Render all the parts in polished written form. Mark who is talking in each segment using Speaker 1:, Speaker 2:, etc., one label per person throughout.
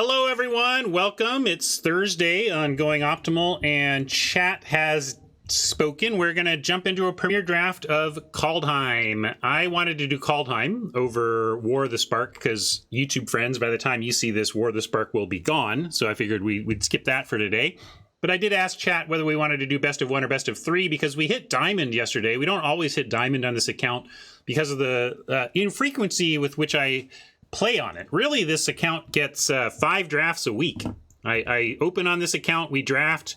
Speaker 1: Hello, everyone. Welcome. It's Thursday on Going Optimal, and chat has spoken. We're going to jump into a premiere draft of Kaldheim. I wanted to do Kaldheim over War of the Spark because YouTube friends, by the time you see this, War of the Spark will be gone. So I figured we'd skip that for today. But I did ask chat whether we wanted to do best of one or best of three because we hit diamond yesterday. We don't always hit diamond on this account because of the infrequency with which I play on it. Really, this account gets 5 drafts a week. I open on this account, we draft,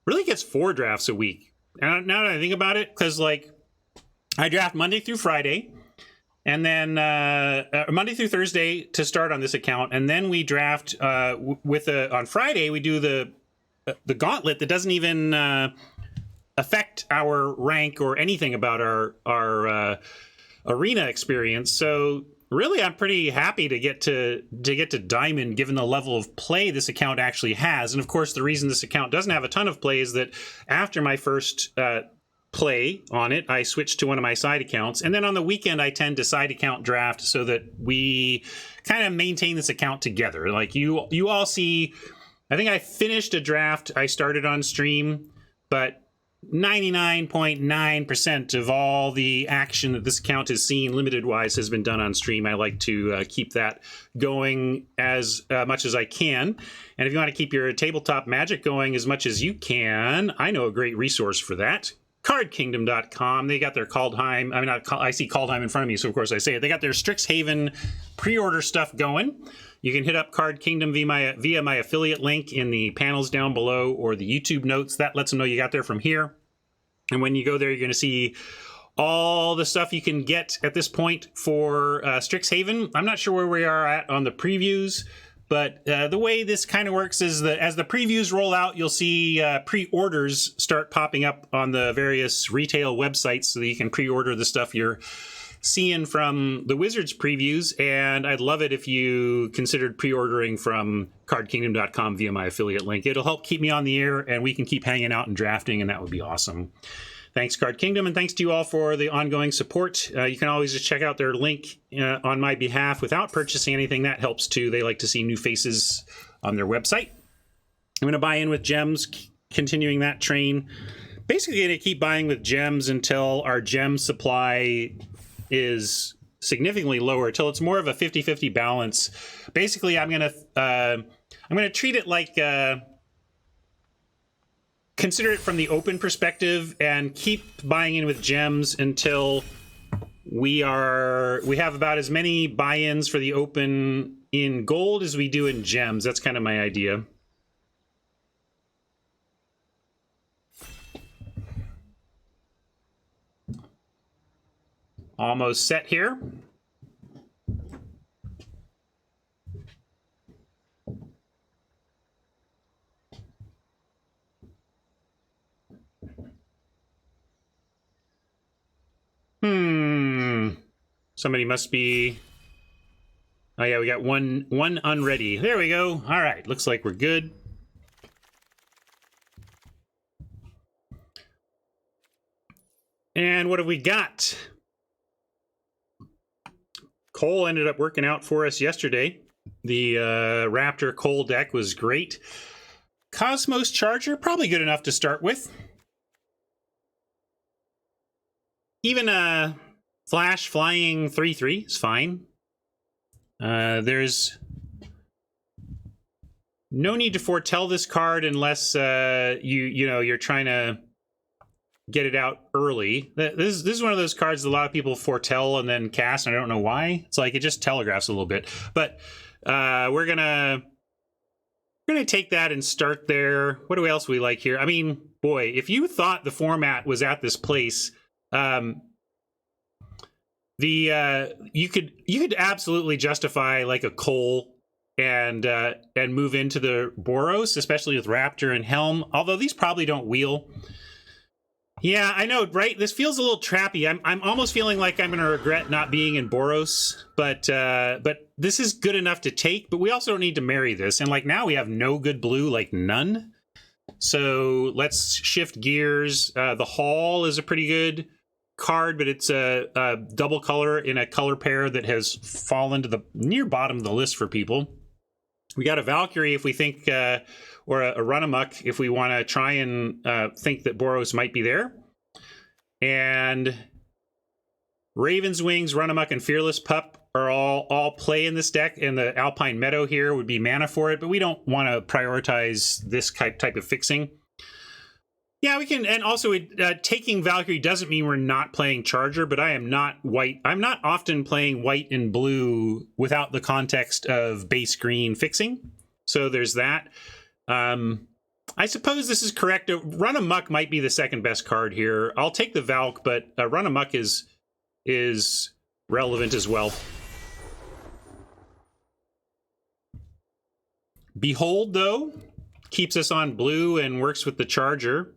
Speaker 1: really gets 4 drafts a week. And now that I think about it, because like I draft Monday through Friday, and then Monday through Thursday to start on this account, and then we draft on Friday we do the gauntlet that doesn't even affect our rank or anything about our arena experience. So really, I'm pretty happy to get to diamond, given the level of play this account actually has. And of course, the reason this account doesn't have a ton of play is that after my first play on it, I switched to one of my side accounts, and then on the weekend I tend to side account draft so that we kind of maintain this account together. Like you all see, I think I finished a draft I started on stream, but 99.9% of all the action that this account has seen limited-wise has been done on stream. I like to keep that going as much as I can. And if you want to keep your tabletop magic going as much as you can, I know a great resource for that. CardKingdom.com. They got their Kaldheim. I mean, I see Kaldheim in front of me, so of course I say it. They got their Strixhaven pre-order stuff going. You can hit up Card Kingdom via my affiliate link in the panels down below or the YouTube notes. That lets them know you got there from here. And when you go there, you're going to see all the stuff you can get at this point for Strixhaven. I'm not sure where we are at on the previews, but the way this kind of works is that as the previews roll out, you'll see pre-orders start popping up on the various retail websites so that you can pre-order the stuff you're seeing from the Wizards previews. And I'd love it if you considered pre-ordering from cardkingdom.com via my affiliate link. It'll help keep me on the air and we can keep hanging out and drafting, and that would be awesome. Thanks, Card Kingdom, and thanks to you all for the ongoing support. You can always just check out their link on my behalf without purchasing anything. That helps too. They like to see new faces on their website. I'm going to buy in with gems, continuing that train. Basically going to keep buying with gems until our gem supply is significantly lower, until it's more of a 50-50 balance. Basically, I'm gonna treat it like consider it from the open perspective and keep buying in with gems until we have about as many buy-ins for the open in gold as we do in gems. That's kind of my idea. Almost set here. Somebody must be... Oh yeah, we got one unready. There we go. All right, looks like we're good. And what have we got? Cole ended up working out for us yesterday. The Raptor Cole deck was great. Cosmos Charger, probably good enough to start with. Even a Flash Flying 3/3 is fine. There's no need to foretell this card unless you're trying to get it out early. This is one of those cards that a lot of people foretell and then cast, and I don't know why. It's like it just telegraphs a little bit. But we're gonna take that and start there. What do else we like here? I mean, boy, if you thought the format was at this place, you could absolutely justify like a Cole and move into the Boros, especially with Raptor and Helm. Although these probably don't wheel. Yeah, I know, right? This feels a little trappy. I'm almost feeling like I'm going to regret not being in Boros, but this is good enough to take. But we also don't need to marry this, and like now we have no good blue, like none. So let's shift gears. The Hall is a pretty good card, but it's a double color in a color pair that has fallen to the near bottom of the list for people. We got a Valkyrie if we think, or a Run Amok if we want to try and think that Boros might be there. And Raven's Wings, Run Amok, and Fearless Pup are all play in this deck, and the Alpine Meadow here would be mana for it, but we don't want to prioritize this type of fixing. Yeah, we can, and also taking Valkyrie doesn't mean we're not playing Charger, but I am not white. I'm not often playing white and blue without the context of base green fixing. So there's that. I suppose this is correct. Run Amok might be the second best card here. I'll take the Valk, but Run Amok is relevant as well. Behold, though, keeps us on blue and works with the Charger.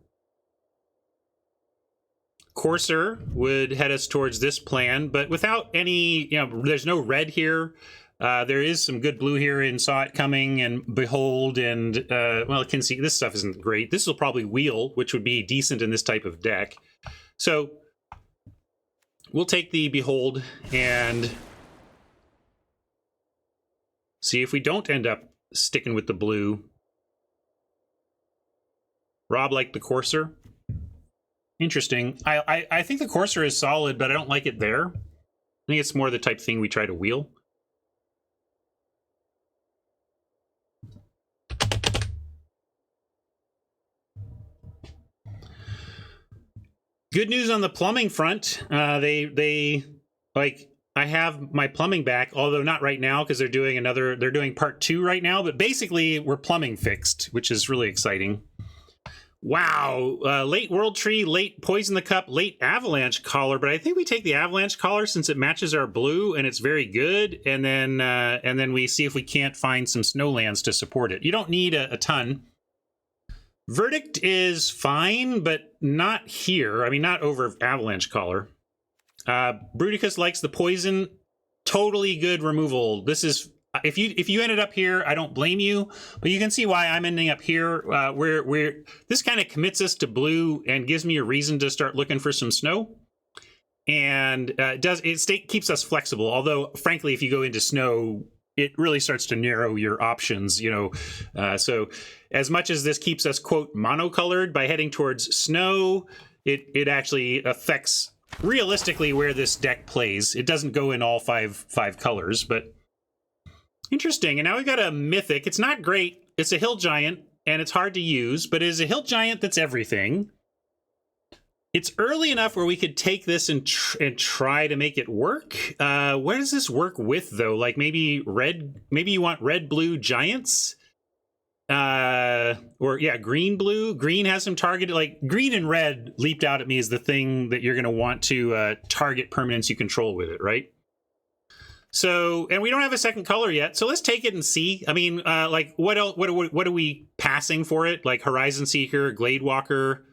Speaker 1: Courser would head us towards this plan, but without any, there's no red here. There is some good blue here in Saw It Coming and Behold, and, well, can see this stuff isn't great. This will probably wheel, which would be decent in this type of deck. So we'll take the Behold and see if we don't end up sticking with the blue. Rob liked the Courser. Interesting. I think the Courser is solid, but I don't like it there. I think it's more the type thing we try to wheel. Good news on the plumbing front. They I have my plumbing back, although not right now because they're doing part 2 right now, but basically we're plumbing fixed, which is really exciting. Wow, late World Tree, late Poison the Cup, late Avalanche Collar, but I think we take the Avalanche Collar since it matches our blue and it's very good, and then we see if we can't find some Snowlands to support it. You don't need a ton. Verdict is fine, but not here. I mean, not over Avalanche Collar. Bruticus likes the Poison. Totally good removal. This is... If you ended up here, I don't blame you, but you can see why I'm ending up here. Where this kind of commits us to blue and gives me a reason to start looking for some snow, and keeps us flexible. Although, frankly, if you go into snow, it really starts to narrow your options. So as much as this keeps us quote monocolored by heading towards snow, it actually affects realistically where this deck plays. It doesn't go in all five colors, but. Interesting. And now we've got a Mythic. It's not great. It's a Hill Giant, and it's hard to use, but it is a Hill Giant that's everything. It's early enough where we could take this and try to make it work. Where does this work with, though? Like maybe red? Maybe you want red-blue Giants? Or, yeah, green-blue? Green has some targeted... Like, green and red leaped out at me as the thing that you're going to want to target permanents you control with it, right? So, and we don't have a second color yet, so let's take it and see. I mean, like, what else? What are we passing for it? Like Horizon Seeker, Gladewalker,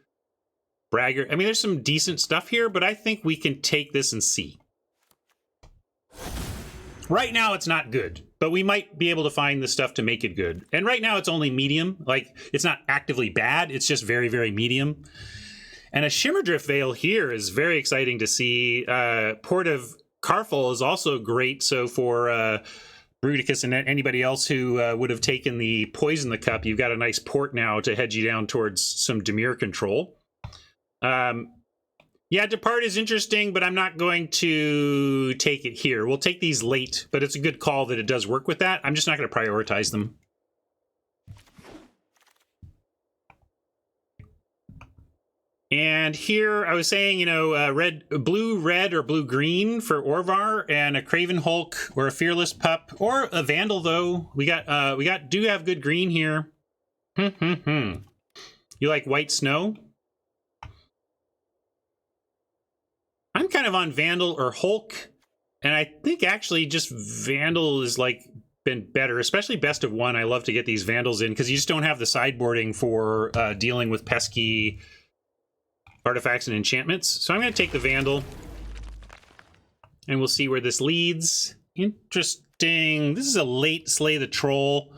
Speaker 1: Braggart. I mean, there's some decent stuff here, but I think we can take this and see. Right now, it's not good, but we might be able to find the stuff to make it good. And right now, it's only medium. Like, it's not actively bad. It's just very, very medium. And a Shimmerdrift Veil here is very exciting to see. Port of Carful is also great, so for Bruticus and anybody else who would have taken the Poison the Cup, you've got a nice port now to head you down towards some Dimir control. Yeah, Depart is interesting, but I'm not going to take it here. We'll take these late, but it's a good call that it does work with that. I'm just not going to prioritize them. And here I was saying, blue-red or blue-green for Orvar, and a Craven Hulk or a Fearless Pup or a Vandal. Though we do have good green here. You like White Snow? I'm kind of on Vandal or Hulk, and I think actually just Vandal is like been better, especially best of one. I love to get these Vandals in because you just don't have the sideboarding for dealing with pesky artifacts and enchantments. So I'm going to take the Vandal, and we'll see where this leads. Interesting. This is a late Slay the Troll.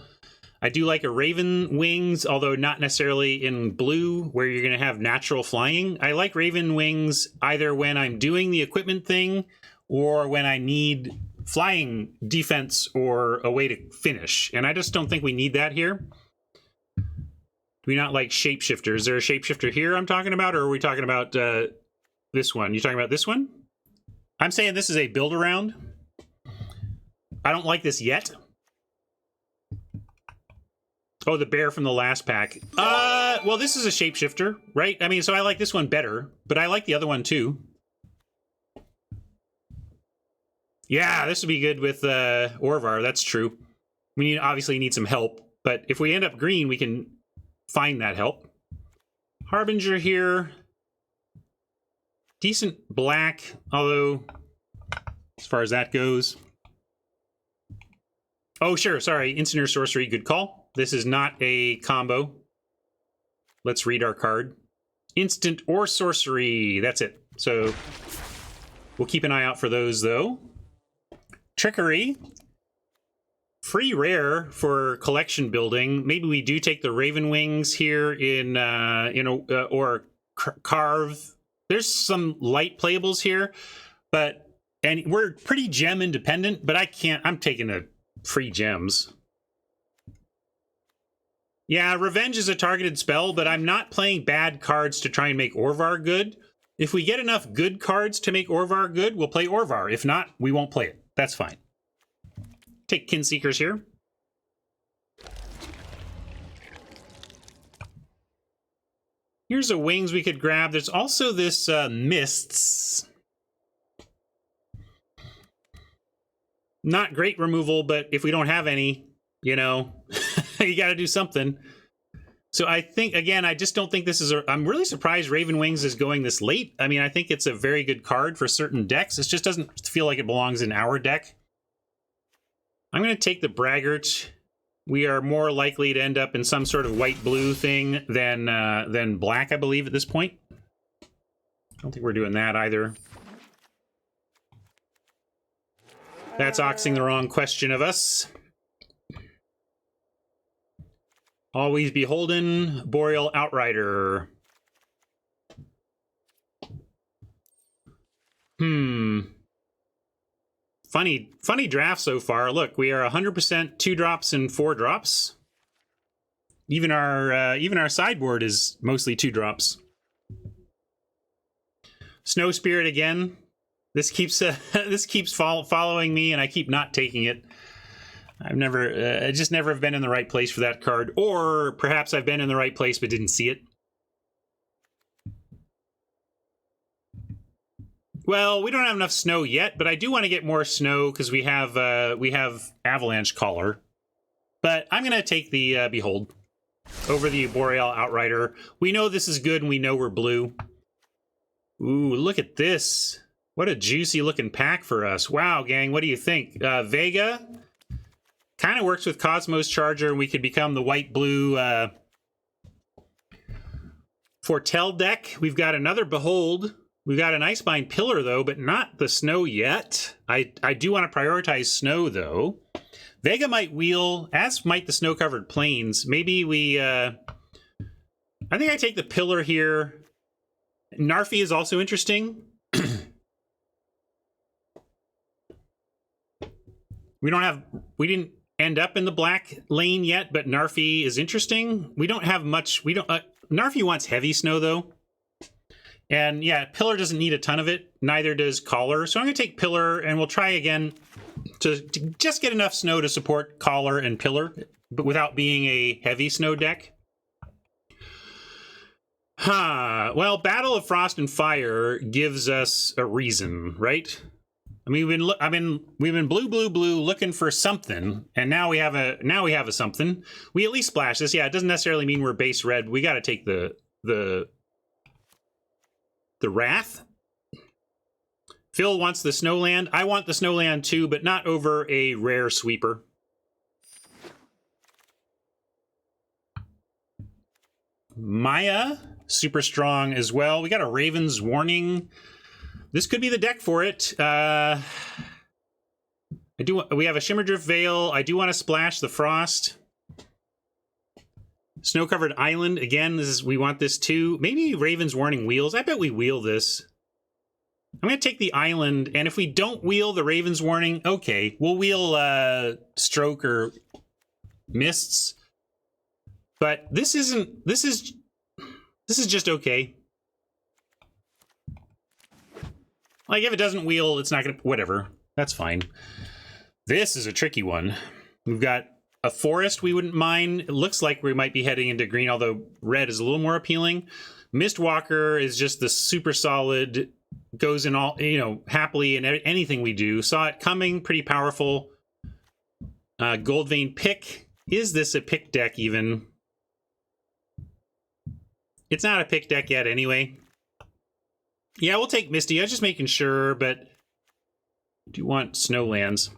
Speaker 1: I do like a Raven Wings, although not necessarily in blue, where you're going to have natural flying. I like Raven Wings either when I'm doing the equipment thing or when I need flying defense or a way to finish, and I just don't think we need that here. Do we not like shapeshifter? Is there a shapeshifter here I'm talking about, or are we talking about this one? You talking about this one? I'm saying this is a build around. I don't like this yet. Oh, the bear from the last pack. Well, this is a shapeshifter, right? I mean, so I like this one better, but I like the other one too. Yeah, this would be good with Orvar, that's true. We obviously need some help, but if we end up green, we can find that help. Harbinger here. Decent black, although as far as that goes. Oh, sure, sorry, instant or sorcery, good call. This is not a combo. Let's read our card. Instant or sorcery, that's it. So we'll keep an eye out for those, though. Trickery. Free rare for collection building. Maybe we do take the Raven Wings here or Carve. There's some light playables here, and we're pretty gem independent, but I'm taking the free gems. Yeah, Revenge is a targeted spell, but I'm not playing bad cards to try and make Orvar good. If we get enough good cards to make Orvar good, we'll play Orvar. If not, we won't play it. That's fine. Take Kinseekers here. Here's a Wings we could grab. There's also this Mists. Not great removal, but if we don't have any, you know, you got to do something. So I think, again, I just don't think this is I'm really surprised Raven Wings is going this late. I mean, I think it's a very good card for certain decks. It just doesn't feel like it belongs in our deck. I'm going to take the Braggart. We are more likely to end up in some sort of white-blue thing than black, I believe, at this point. I don't think we're doing that either. That's oxing the wrong question of us. Always Beholden, Boreal Outrider. Funny draft so far. Look, we are 100% 2 drops and 4 drops. Even our sideboard is mostly 2 drops. Snow Spirit again. This keeps following me, and I keep not taking it. I just never have been in the right place for that card, or perhaps I've been in the right place but didn't see it. Well, we don't have enough snow yet, but I do want to get more snow because we have Avalanche Caller. But I'm going to take the Behold over the Boreal Outrider. We know this is good, and we know we're blue. Ooh, look at this. What a juicy looking pack for us. Wow, gang, what do you think? Vega kind of works with Cosmos Charger, and we could become the white-blue Foretell deck. We've got another Behold. We've got an Icebind Pillar, though, but not the snow yet. I do want to prioritize snow, though. Vega might wheel, as might the snow-covered plains. Maybe we... I think I take the Pillar here. Narfi is also interesting. We didn't end up in the black lane yet, but Narfi is interesting. We don't have much... Narfi wants heavy snow, though. And yeah, Pillar doesn't need a ton of it. Neither does Caller. So I'm going to take Pillar, and we'll try again to just get enough snow to support Caller and Pillar, but without being a heavy snow deck. Well, Battle of Frost and Fire gives us a reason, right? I mean, we've been blue looking for something, and now we have a something. We at least splash this. Yeah, it doesn't necessarily mean we're base red. We got to take the Wrath. Phil wants the Snowland. I want the Snowland too, but not over a rare sweeper. Maya, super strong as well. We got a Raven's Warning. This could be the deck for it. We have a Shimmerdrift Veil. I do want to splash the Frost. Snow-covered Island. Again, we want this too. Maybe Raven's Warning wheels. I bet we wheel this. I'm going to take the island, and if we don't wheel the Raven's Warning, okay, we'll wheel Stroke or Mists. But this is just okay. Like, if it doesn't wheel, it's not going to... Whatever. That's fine. This is a tricky one. We've got a forest we wouldn't mind. It looks like we might be heading into green, although red is a little more appealing. Mistwalker is just the super solid, goes in all, you know, happily in anything we do. Saw it coming, pretty powerful. Goldvein Pick. Is this a pick deck even? It's not a pick deck yet anyway. Yeah, we'll take Misty. I was just making sure, but do you want Snowlands?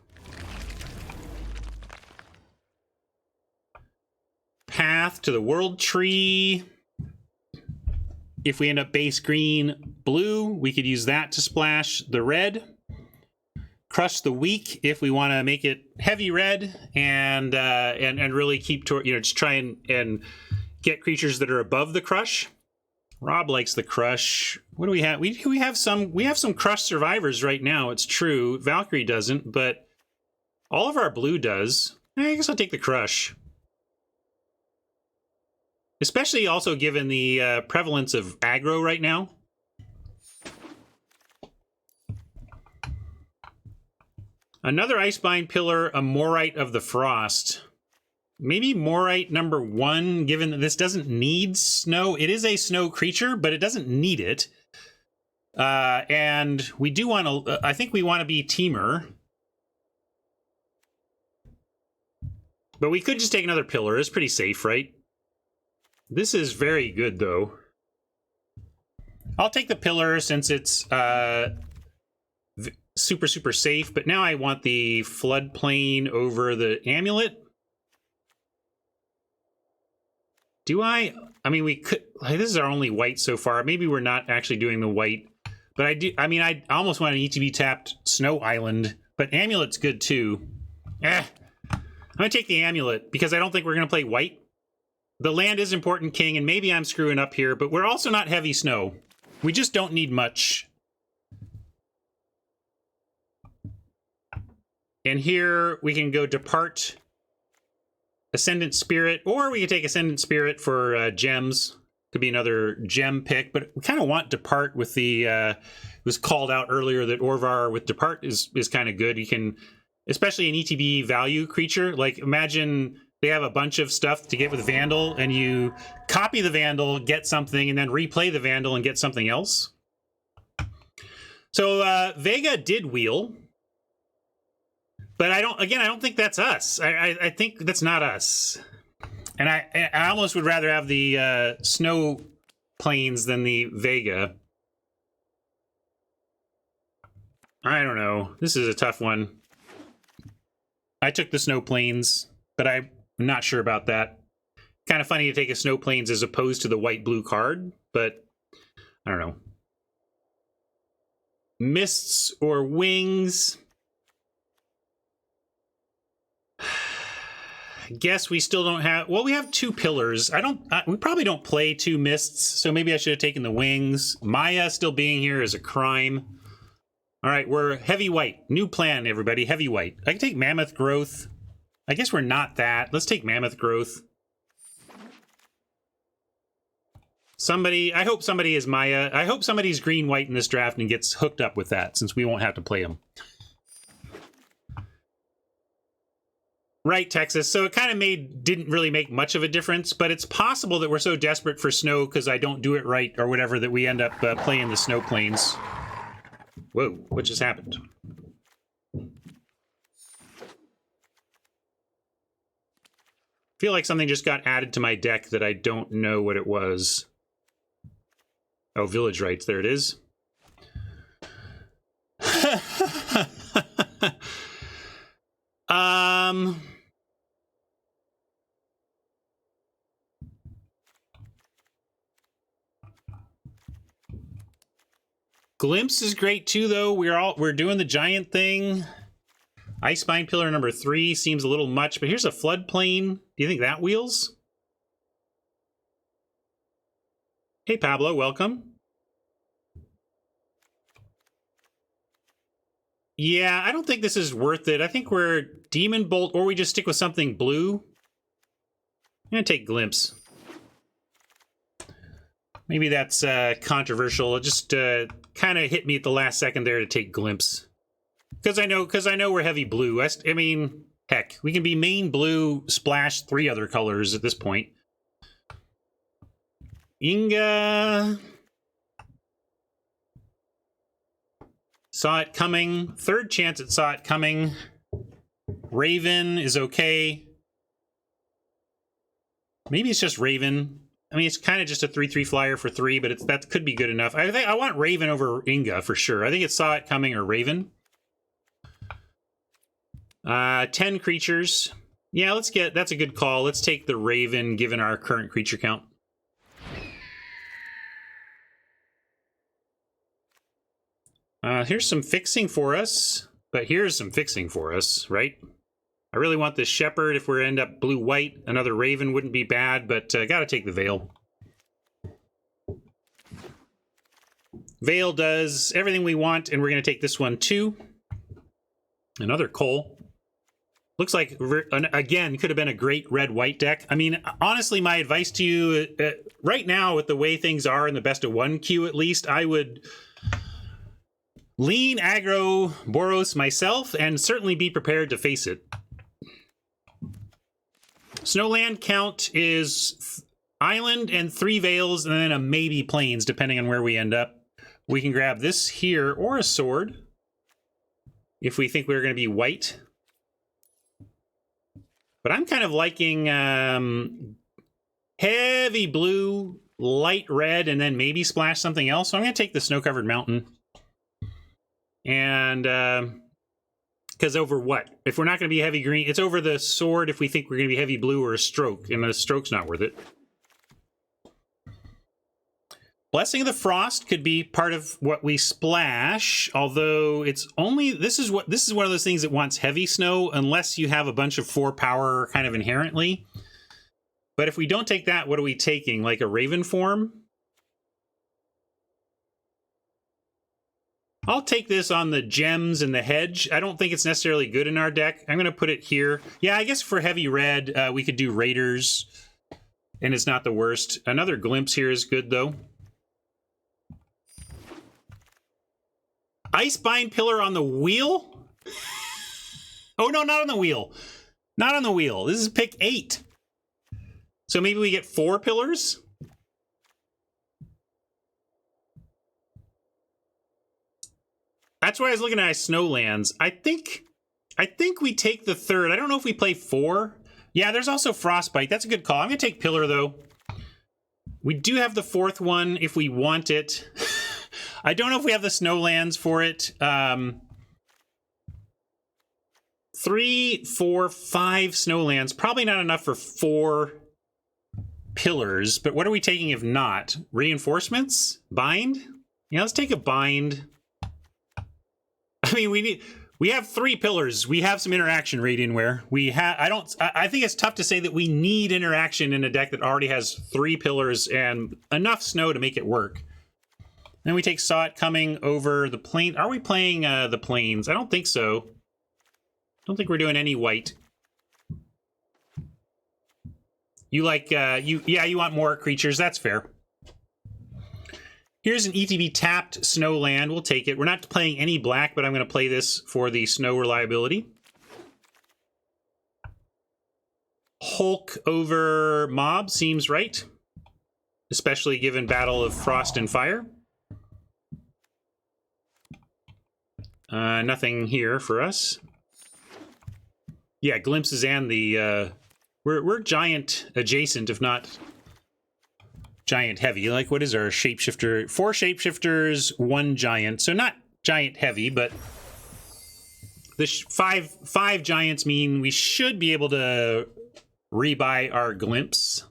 Speaker 1: Path to the World Tree. If we end up base green, blue, we could use that to splash the red. Crush the Weak if we want to make it heavy red and really keep to, you know, just try and get creatures that are above the crush. Rob likes the crush. What do we have? We have some crush survivors right now. It's true. Valkyrie doesn't, but all of our blue does. I guess I'll take the crush. Especially also given the prevalence of aggro right now. Another Icebind Pillar, a Morite of the Frost. Maybe Morite number 1, given that this doesn't need snow. It is a snow creature, but it doesn't need it. And we do want to... I think we want to be Teamer. But we could just take another Pillar. It's pretty safe, right? This is very good, though. I'll take the Pillar since it's super, super safe. But now I want the Floodplain over the Amulet. Do I mean, we could... Like, this is our only white so far. Maybe we're not actually doing the white. But I do... I mean, I almost want an ETB tapped Snow Island. But Amulet's good, too. I'm going to take the Amulet, because I don't think we're going to play white. The land is important, King, and maybe I'm screwing up here, but we're also not heavy snow. We just don't need much. And here we can go Depart... Ascendant Spirit, or we could take Ascendant Spirit for gems. Could be another gem pick, but we kind of want Depart with the... it was called out earlier that Orvar with Depart is kind of good. You can, especially an ETB value creature, like imagine they have a bunch of stuff to get with Vandal, and you copy the Vandal, get something, and then replay the Vandal and get something else. So Vega did wheel. But I don't think that's us. I think that's not us. And I almost would rather have the Snow Plains than the Vega. I don't know. This is a tough one. I took the Snow Plains, but I'm not sure about that. Kind of funny to take a Snow Plains as opposed to the white-blue card, but I don't know. Mists or Wings... Guess we still don't have... Well, we have 2 pillars. We probably don't play 2 mists, so maybe I should have taken the Wings. Maya still being here is a crime. All right, we're heavy white. New plan, everybody. Heavy white. I can take Mammoth Growth. I guess we're not that. Let's take Mammoth Growth. Somebody... I hope somebody is Maya. I hope somebody's green-white in this draft and gets hooked up with that, since we won't have to play them. Right, Texas. So it kind of didn't really make much of a difference, but it's possible that we're so desperate for snow because I don't do it right or whatever that we end up playing the Snow Plains. Whoa, what just happened? I feel like something just got added to my deck that I don't know what it was. Oh, Village Rites, there it is. Glimpse is great too, though. We're doing the giant thing. Icebind Pillar number 3 seems a little much, but here's a Floodplain. Do you think that wheels? Hey, Pablo, welcome. Yeah, I don't think this is worth it. I think we're Demon Bolt, or we just stick with something blue. I'm gonna take Glimpse. Maybe that's controversial. It just kind of hit me at the last second there to take Glimpse. Because I know we're heavy blue. I mean, heck, we can be main blue, splash 3 other colors at this point. Inga... Saw it coming. Third chance it saw it coming. Raven is okay. Maybe it's just Raven. I mean, it's kind of just a 3/3 flyer for 3, but that could be good enough. I think I want Raven over Inga for sure. I think it saw it coming or Raven. 10 creatures. Yeah, that's a good call. Let's take the Raven given our current creature count. Here's some fixing for us, but here's some fixing for us, right? I really want this Shepherd. If we end up blue-white, another Raven wouldn't be bad, but gotta take the Veil. Veil does everything we want, and we're gonna take this one too. Another Cole. Looks like, again, could have been a great red-white deck. I mean, honestly, my advice to you, right now, with the way things are in the best of 1 queue at least, I would lean aggro Boros myself, and certainly be prepared to face it. Snowland count is island and 3 Veils, and then a maybe Plains, depending on where we end up. We can grab this here, or a sword, if we think we're going to be white. But I'm kind of liking heavy blue, light red, and then maybe splash something else. So I'm going to take the Snow-Covered Mountain. And because over what? If we're not going to be heavy green, it's over the sword if we think we're going to be heavy blue or a stroke, and the stroke's not worth it. Blessing of the Frost could be part of what we splash, although it's only this is one of those things that wants heavy snow unless you have a bunch of 4 power kind of inherently. But if we don't take that, what are we taking? Like a Raven form? I'll take this on the gems and the hedge. I don't think it's necessarily good in our deck. I'm going to put it here. Yeah, I guess for heavy red, we could do Raiders, and it's not the worst. Another Glimpse here is good, though. Icebind Pillar on the wheel? Oh, no, not on the wheel. Not on the wheel. This is pick 8. So maybe we get 4 pillars? That's why I was looking at Snowlands. I think we take the 3rd. I don't know if we play 4. Yeah, there's also Frostbite. That's a good call. I'm going to take Pillar, though. We do have the 4th one if we want it. I don't know if we have the Snowlands for it. 3, 4, 5 Snowlands. Probably not enough for 4 pillars. But what are we taking if not? Reinforcements? Bind? Yeah, let's take a Bind. I mean, we have 3 pillars. We have some interaction, Radiantware. I think it's tough to say that we need interaction in a deck that already has 3 pillars and enough snow to make it work. Then we take Saw It Coming over the Plain. Are we playing the Plains? I don't think so. Don't think we're doing any white. You like you want more creatures. That's fair. Here's an ETB tapped Snowland. We'll take it. We're not playing any black, but I'm going to play this for the snow reliability. Hulk over Mob seems right, especially given Battle of Frost and Fire. Nothing here for us. Yeah, Glimpses and the... We're giant adjacent, if not giant heavy. Like, what is our shapeshifter? 4 shapeshifters, 1 giant. So not giant heavy, but the 5 giants mean we should be able to rebuy our Glimpse.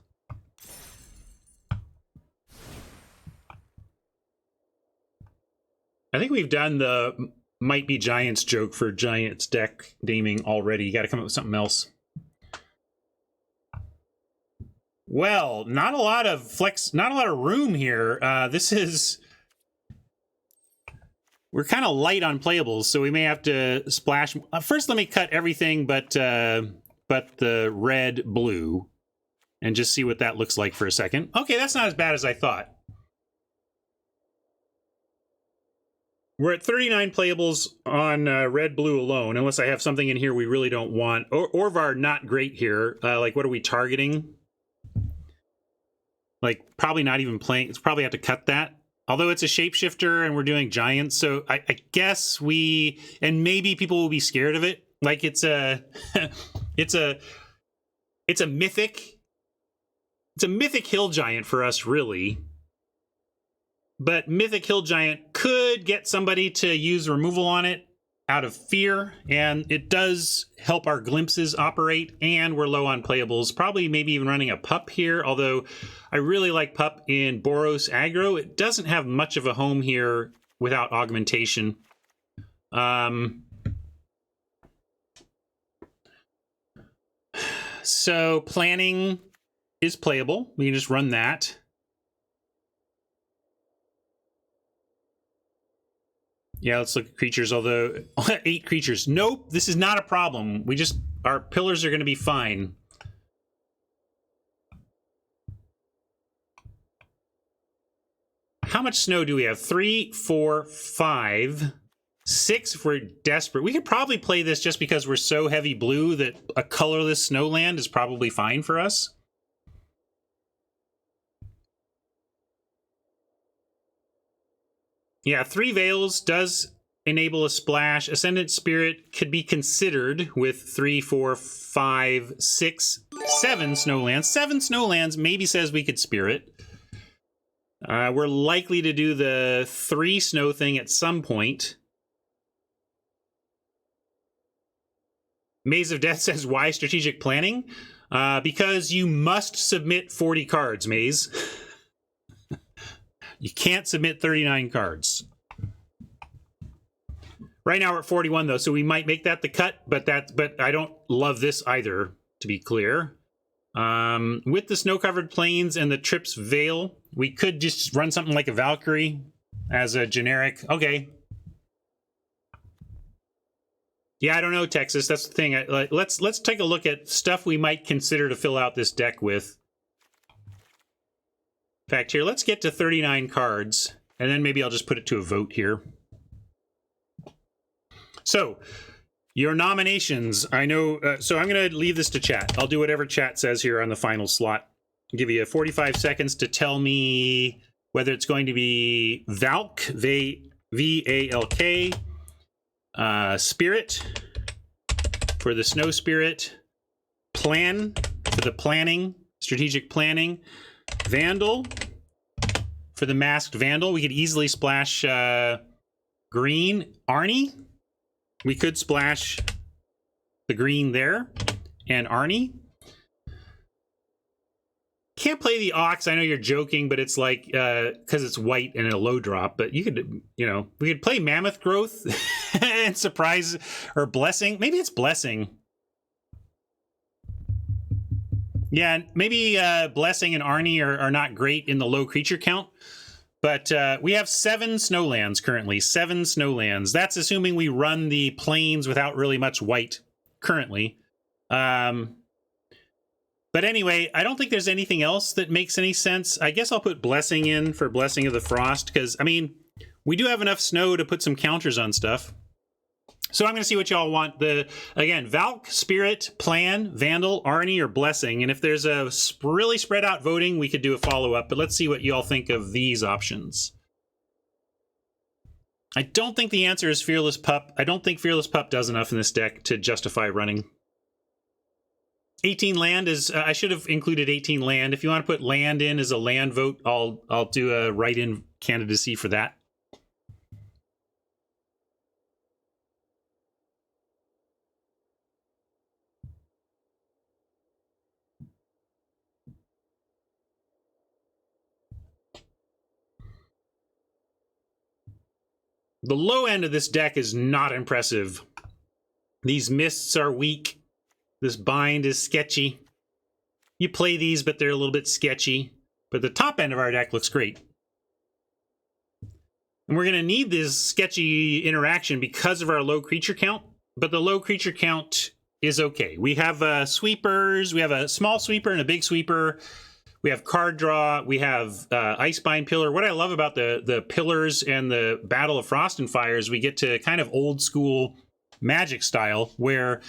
Speaker 1: I think we've done the might be giants joke for giants deck naming already. You got to come up with something else. Well, not a lot of room here. This is we're kind of light on playables, so we may have to splash. First, let me cut everything but the red, blue, and just see what that looks like for a second. Okay, that's not as bad as I thought. We're at 39 playables on red, blue alone, unless I have something in here we really don't want. Orvar, not great here. Like, what are we targeting? Like, probably not even playing. It's probably have to cut that. Although it's a shapeshifter and we're doing giants, so I guess and maybe people will be scared of it. Like, it's a mythic hill giant for us, really. But mythic hill giant could get somebody to use removal on it out of fear, and it does help our glimpses operate, and we're low on playables. Probably maybe even running a pup here, although I really like pup in Boros aggro. It doesn't have much of a home here without augmentation. So planning is playable. We can just run that. Yeah, let's look at creatures, although 8 creatures. Nope, this is not a problem. Our pillars are going to be fine. How much snow do we have? 3, 4, 5, 6 if we're desperate. We could probably play this just because we're so heavy blue that a colorless snowland is probably fine for us. Yeah, 3 Veils does enable a splash. Ascendant Spirit could be considered with 3, 4, 5, 6, 7 Snowlands. 7 Snowlands maybe says we could Spirit. We're likely to do the 3 Snow thing at some point. Maze of Death says, why strategic planning? Because you must submit 40 cards, Maze. You can't submit 39 cards. Right now we're at 41 though, so we might make that the cut, but I don't love this either, to be clear. With the snow-covered plains and the Trips Veil, we could just run something like a Valkyrie as a generic. Okay. Yeah, I don't know, Texas. That's the thing. Let's take a look at stuff we might consider to fill out this deck with. In fact, here, let's get to 39 cards, and then maybe I'll just put it to a vote here. So, your nominations, I know, so I'm going to leave this to chat. I'll do whatever chat says here on the final slot. I'll give you 45 seconds to tell me whether it's going to be Valk, V-A-L-K, Spirit for the Snow Spirit, Plan for the planning, strategic planning, Vandal for the Masked Vandal. We could easily splash green. Arnie, we could splash the green there, and Arnie. Can't play the Ox. I know you're joking, but it's like because it's white and a low drop. But you could, we could play Mammoth Growth and Surprise or Blessing. Maybe it's Blessing. Yeah, maybe Blessing and Arnie are not great in the low creature count. But we have 7 Snowlands currently. 7 Snowlands. That's assuming we run the plains without really much white currently. But anyway, I don't think there's anything else that makes any sense. I guess I'll put Blessing in for Blessing of the Frost, because, I mean, we do have enough snow to put some counters on stuff. So I'm going to see what y'all want. Again, Valk, Spirit, Plan, Vandal, Arnie, or Blessing. And if there's a really spread out voting, we could do a follow-up. But let's see what y'all think of these options. I don't think the answer is Fearless Pup. I don't think Fearless Pup does enough in this deck to justify running. 18 land is, I should have included 18 land. If you want to put land in as a land vote, I'll do a write-in candidacy for that. The low end of this deck is not impressive. These mists are weak. This bind is sketchy. You play these, but they're a little bit sketchy. But the top end of our deck looks great. And we're going to need this sketchy interaction because of our low creature count, but the low creature count is okay. We have sweepers, we have a small sweeper and a big sweeper. We have card draw, we have Icebind Pillar. What I love about the pillars and the Battle of Frost and Fire is we get to kind of old school Magic style, where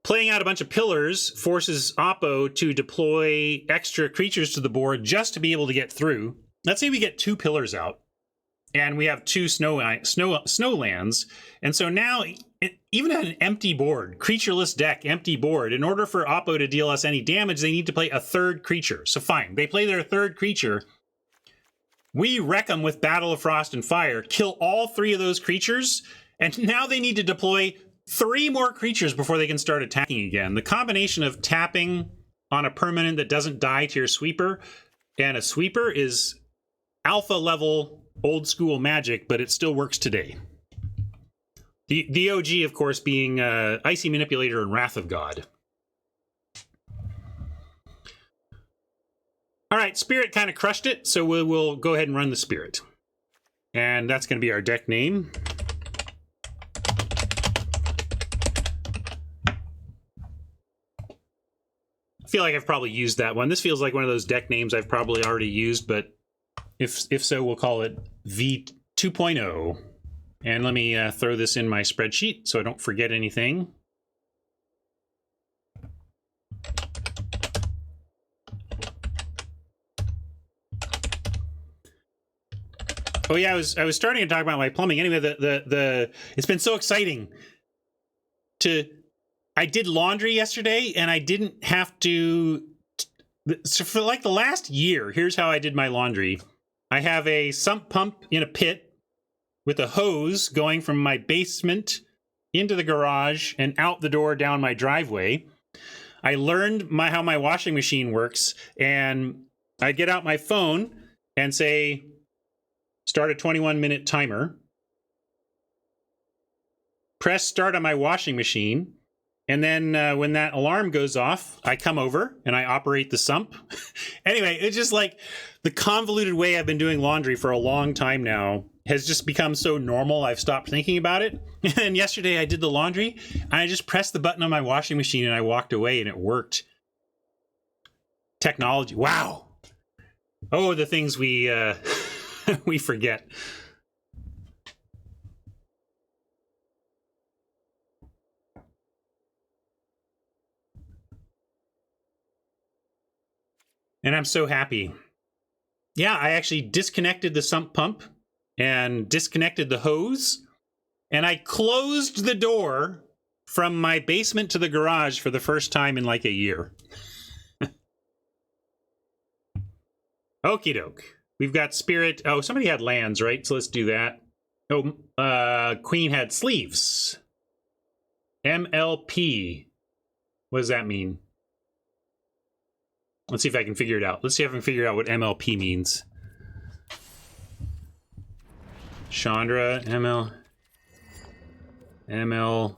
Speaker 1: playing out a bunch of pillars forces Oppo to deploy extra creatures to the board just to be able to get through. Let's say we get 2 pillars out, and we have 2 snow lands. And so now, even on an empty board, creatureless deck, empty board, in order for Oppo to deal us any damage, they need to play a 3rd creature. So fine, they play their 3rd creature. We wreck them with Battle of Frost and Fire, kill all 3 of those creatures, and now they need to deploy 3 more creatures before they can start attacking again. The combination of tapping on a permanent that doesn't die to your sweeper and a sweeper is alpha level old school Magic, but it still works today. The OG, of course, being Icy Manipulator and Wrath of God. All right, Spirit kind of crushed it, so we'll go ahead and run the Spirit. And that's going to be our deck name. I feel like I've probably used that one. This feels like one of those deck names I've probably already used, but if so, we'll call it V 2.0. And let me throw this in my spreadsheet so I don't forget anything. Oh yeah, I was starting to talk about my plumbing. Anyway, it's been so exciting I did laundry yesterday, and I didn't have to. So for like the last year, here's how I did my laundry. I have a sump pump in a pit with a hose going from my basement into the garage and out the door down my driveway. I learned how my washing machine works, and I get out my phone and say, start a 21-minute timer. Press start on my washing machine. And then when that alarm goes off, I come over and I operate the sump. Anyway, it's just like the convoluted way I've been doing laundry for a long time now has just become so normal, I've stopped thinking about it. And yesterday I did the laundry, and I just pressed the button on my washing machine and I walked away, and it worked. Technology. Wow. Oh, the things we we forget. And I'm so happy. Yeah, I actually disconnected the sump pump and disconnected the hose, and I closed the door from my basement to the garage for the first time in like a year. Okie doke. We've got Spirit. Oh, somebody had lands, right? So let's do that. Oh, Queen had sleeves. MLP. What does that mean? Let's see if I can figure it out. Let's see if I can figure out what MLP means. Chandra, ML. MLP.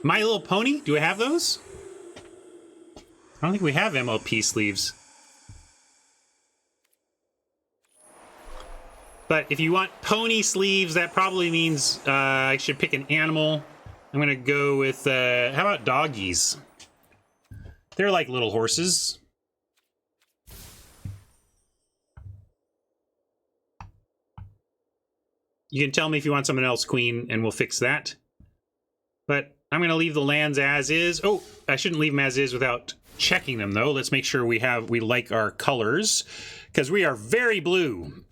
Speaker 1: My Little Pony? Do I have those? I don't think we have MLP sleeves. But if you want pony sleeves, that probably means I should pick an animal. I'm going to go with, how about doggies? They're like little horses. You can tell me if you want something else, Queen, and we'll fix that. But I'm going to leave the lands as is. Oh, I shouldn't leave them as is without checking them, though. Let's make sure we like our colors, because we are very blue.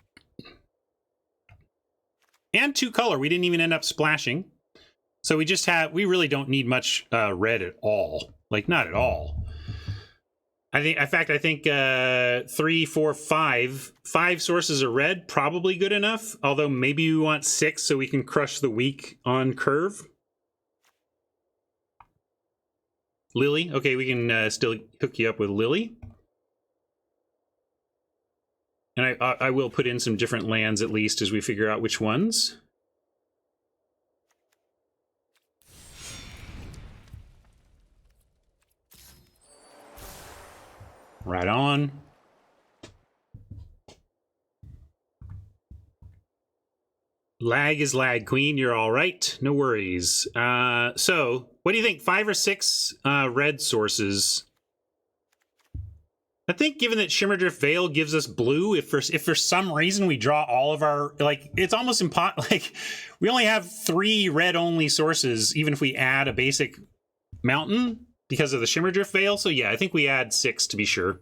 Speaker 1: And 2 color. We didn't even end up splashing. So we really don't need much red at all. Like, not at all. In fact, I think 3, 4, 5 sources of red, probably good enough. Although maybe we want 6 so we can crush the weak on curve. Lily. Okay, we can still hook you up with Lily. And I will put in some different lands at least as we figure out which ones. Right on. Lag is lag, Queen. You're all right. No worries. So, what do you think? 5 or 6 red sources? I think given that Shimmerdrift Veil gives us blue, if for some reason we draw all of our, like, it's almost impossible. Like, we only have 3 red-only sources, even if we add a basic mountain because of the Shimmerdrift Veil. So, yeah, I think we add 6 to be sure.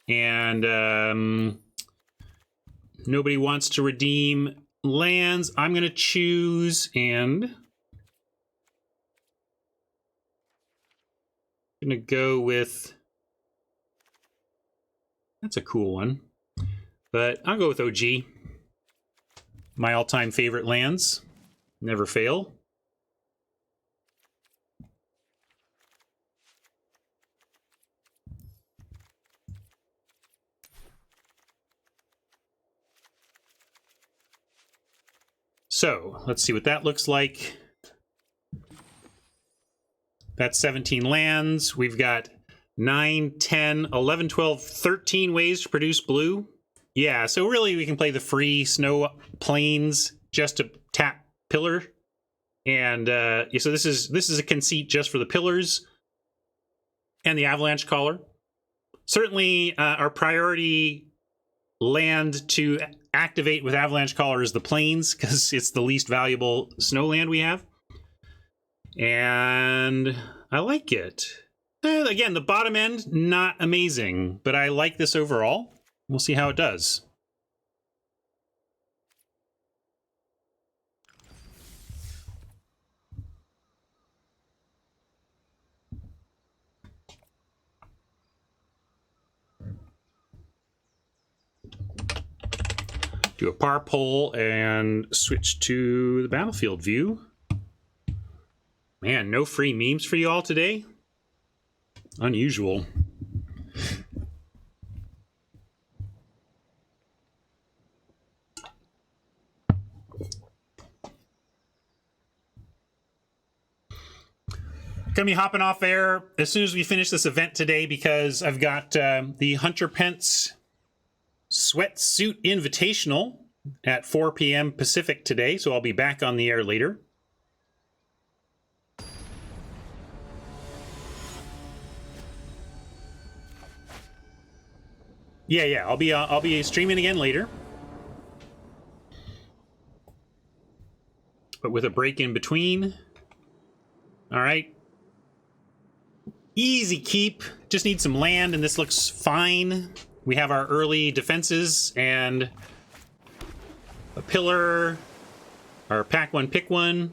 Speaker 1: And nobody wants to redeem lands. I'm going to choose, and I'm going to go with... That's a cool one. But I'll go with OG. My all-time favorite lands. Never fail. So, let's see what that looks like. That's 17 lands. We've got 9, 10, 11, 12, 13 ways to produce blue. Yeah, so really we can play the free snow plains just to tap pillar. And so this is a conceit just for the pillars and the avalanche collar. Certainly our priority land to activate with avalanche collar is the plains because it's the least valuable snow land we have. And I like it. Again, the bottom end, not amazing, but I like this overall. We'll see how it does. Do a par pull and switch to the battlefield view. Man, no free memes for you all today? Unusual. Gonna be hopping off air as soon as we finish this event today because I've got the Hunter Pence Sweatsuit Invitational at 4 p.m. Pacific today, so I'll be back on the air later. Yeah, I'll be streaming again later. But with a break in between. All right. Easy keep. Just need some land, and this looks fine. We have our early defenses and a pillar. Our pack one, pick one.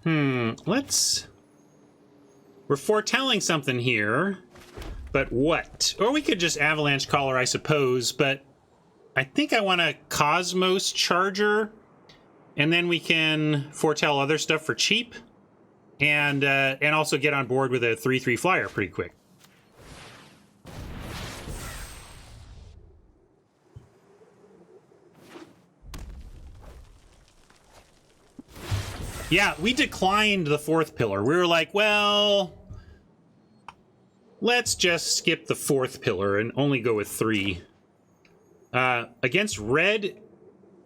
Speaker 1: Let's... We're foretelling something here, but what? Or we could just avalanche collar, I suppose, but I think I want a Cosmos Charger, and then we can foretell other stuff for cheap, and also get on board with a 3/3 flyer pretty quick. Yeah, we declined the 4th pillar. We were like, well, let's just skip the 4th pillar and only go with 3. Against red,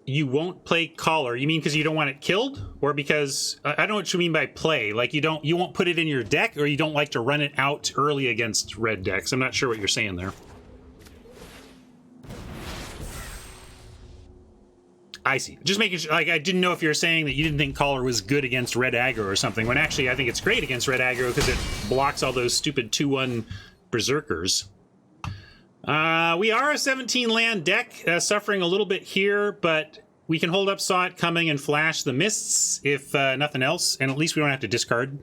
Speaker 1: you won't play collar. You mean because you don't want it killed? Or because, I don't know what you mean by play. Like you won't put it in your deck, or you don't like to run it out early against red decks? I'm not sure what you're saying there. I see. Just making sure, like, I didn't know if you were saying that you didn't think collar was good against red aggro or something, when actually I think it's great against red aggro because it blocks all those stupid 2/1 berserkers. We are a 17 land deck, suffering a little bit here, but we can hold up Saw It Coming and flash the mists if nothing else, and at least we don't have to discard.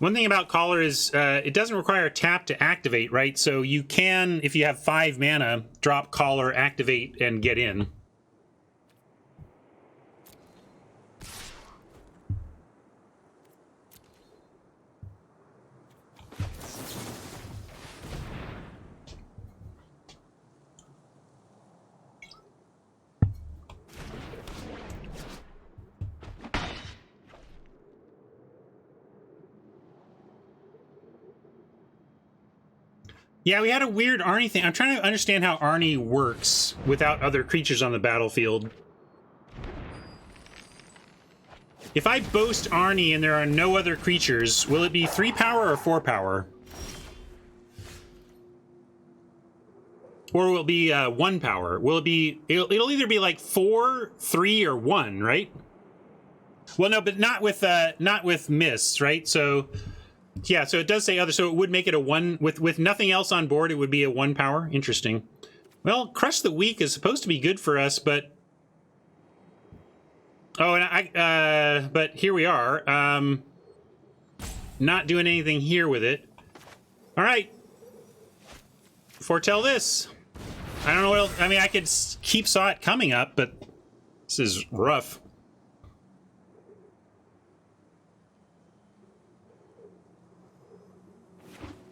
Speaker 1: One thing about collar is it doesn't require a tap to activate, right? So you can, if you have 5 mana, drop collar, activate, and get in. Yeah, we had a weird Arnie thing. I'm trying to understand how Arnie works without other creatures on the battlefield. If I boast Arnie and there are no other creatures, will it be 3 power or 4 power? Or will it be 1 power? Will it be... It'll either be like 4, 3, or 1, right? Well, no, but not with mists, right? So... Yeah, so it does say other, so it would make it a 1, with nothing else on board, it would be a 1 power. Interesting. Well, Crush the Weak is supposed to be good for us, but... Oh, and but here we are. Not doing anything here with it. All right. Foretell this. I don't know what else, I mean, I could keep Saw It Coming up, but this is rough.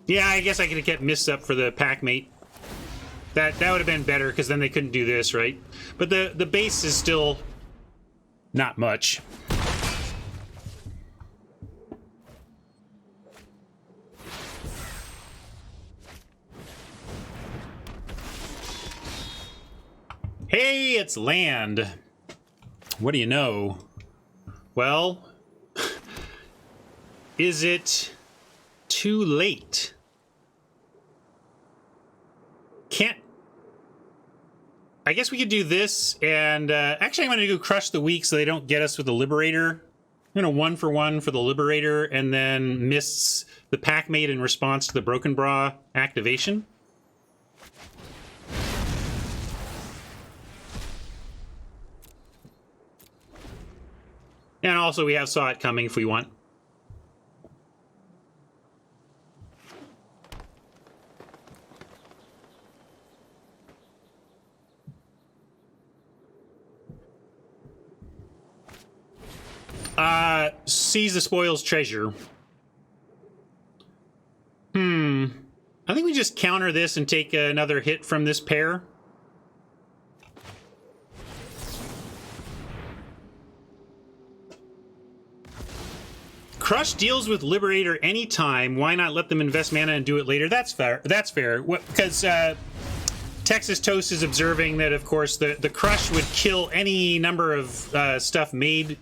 Speaker 1: Yeah, I guess I could have kept Mists up for the pack mate. That would have been better, because then they couldn't do this, right? But the base is still not much. Hey, it's land. What do you know? Well, is it too late? Can't... I guess we could do this, and actually I'm going to do Crush the Weak so they don't get us with the Liberator. I'm going to 1 for 1 for the Liberator, and then Mists the Pack Mate in response to the Broken Bra activation. And also we have Saw It Coming if we want. Seize the Spoils Treasure. I think we just counter this and take another hit from this pair. Crush deals with Liberator anytime. Why not let them invest mana and do it later? That's fair. That's fair. Because Texas Toast is observing that, of course, the Crush would kill any number of stuff made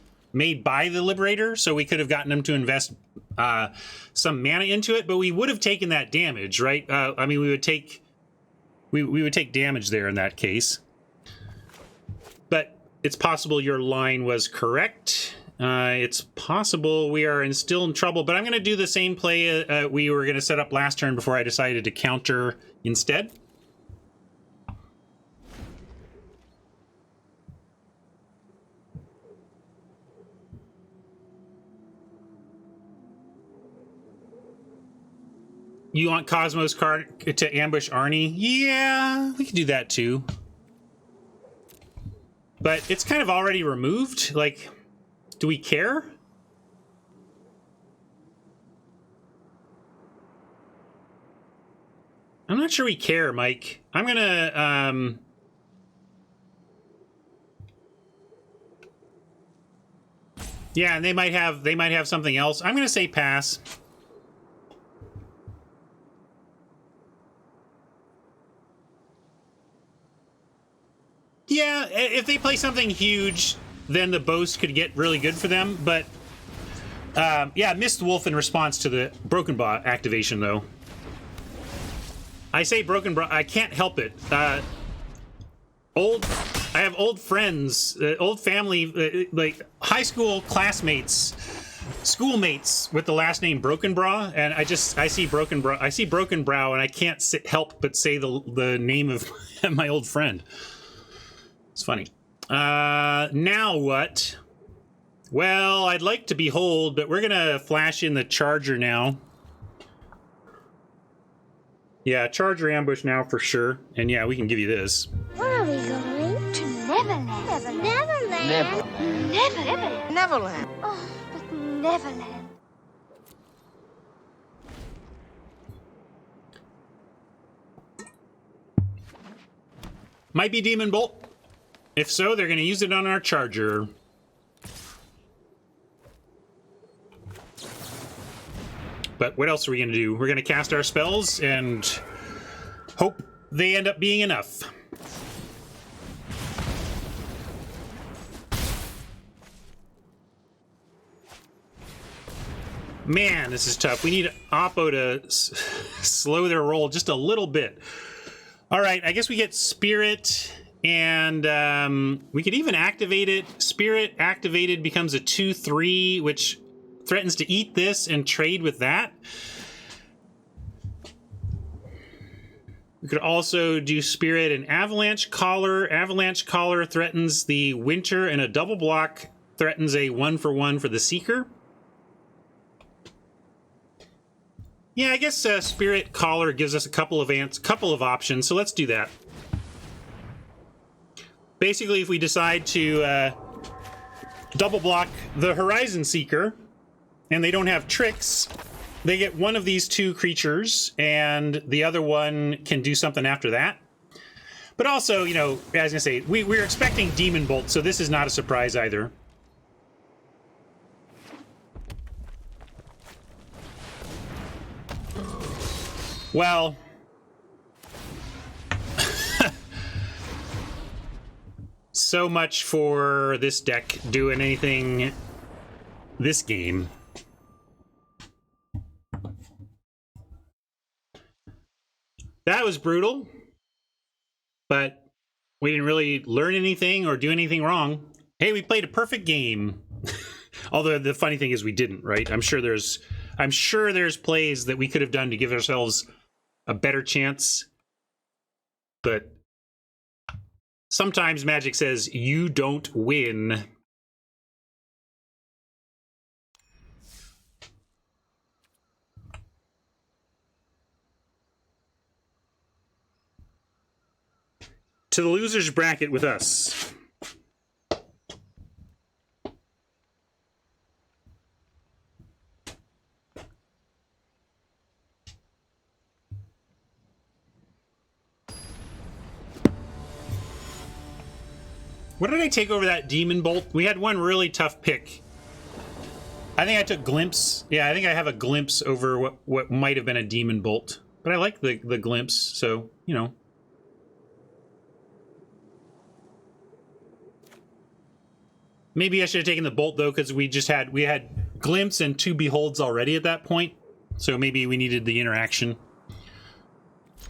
Speaker 1: by the Liberator, so we could have gotten them to invest some mana into it, but we would have taken that damage, right? I mean, we would take damage there in that case. But it's possible your line was correct. It's possible we are still in trouble, but I'm going to do the same play we were going to set up last turn before I decided to counter instead. You want Cosmos card to ambush Arnie? Yeah, we could do that too. But it's kind of already removed. Like, do we care? I'm not sure we care, Mike. I'm gonna, yeah, and they might have something else. I'm gonna say pass. Yeah, if they play something huge, then the boast could get really good for them, but yeah, Mist Wolf in response to the Broken Bra activation, though. I say Broken Bra, I can't help it. I have old friends, old family, like high school classmates, schoolmates with the last name Broken Bra, and I see Broken Bra, I see Broken Brow, and I can't help but say the name of my old friend. It's funny. Now what? Well, I'd like to behold, but we're gonna flash in the Charger now. Yeah, Charger ambush now for sure. And yeah, we can give you this.
Speaker 2: Where are we going? To Neverland. Neverland. Neverland. Neverland. Neverland. Oh, but Neverland.
Speaker 1: Might be Demon Bolt. If so, they're going to use it on our Charger. But what else are we going to do? We're going to cast our spells, and Hope they end up being enough. Man, this is tough. We need Oppo to slow their roll just a little bit. All right, I guess we get Spirit, and we could even activate it. Spirit activated becomes a 2/3, which threatens to eat this and trade with that. We could also do Spirit and Avalanche Collar. Avalanche Collar threatens the Winter, and a double block threatens a 1-for-1 for the Seeker. Yeah, I guess Spirit Collar gives us a couple of options, so let's do that. Basically, if we decide to double block the Horizon Seeker, and they don't have tricks, they get one of these two creatures, and the other one can do something after that. But also, you know, as I was gonna say, we're expecting Demon Bolt, so this is not a surprise either. Well, so much for this deck doing anything this game. That was brutal, but we didn't really learn anything or do anything wrong. Hey, we played a perfect game. Although the funny thing is we didn't, right? I'm sure there's plays that we could have done to give ourselves a better chance. But sometimes Magic says you don't win. To the loser's bracket with us. What did I take over that Demon Bolt? We had one really tough pick. I think I took Glimpse. Yeah, I think I have a Glimpse over what might have been a Demon Bolt. But I like the Glimpse, so, you know. Maybe I should have taken the Bolt, though, because we had Glimpse and 2 Beholds already at that point. So maybe we needed the interaction.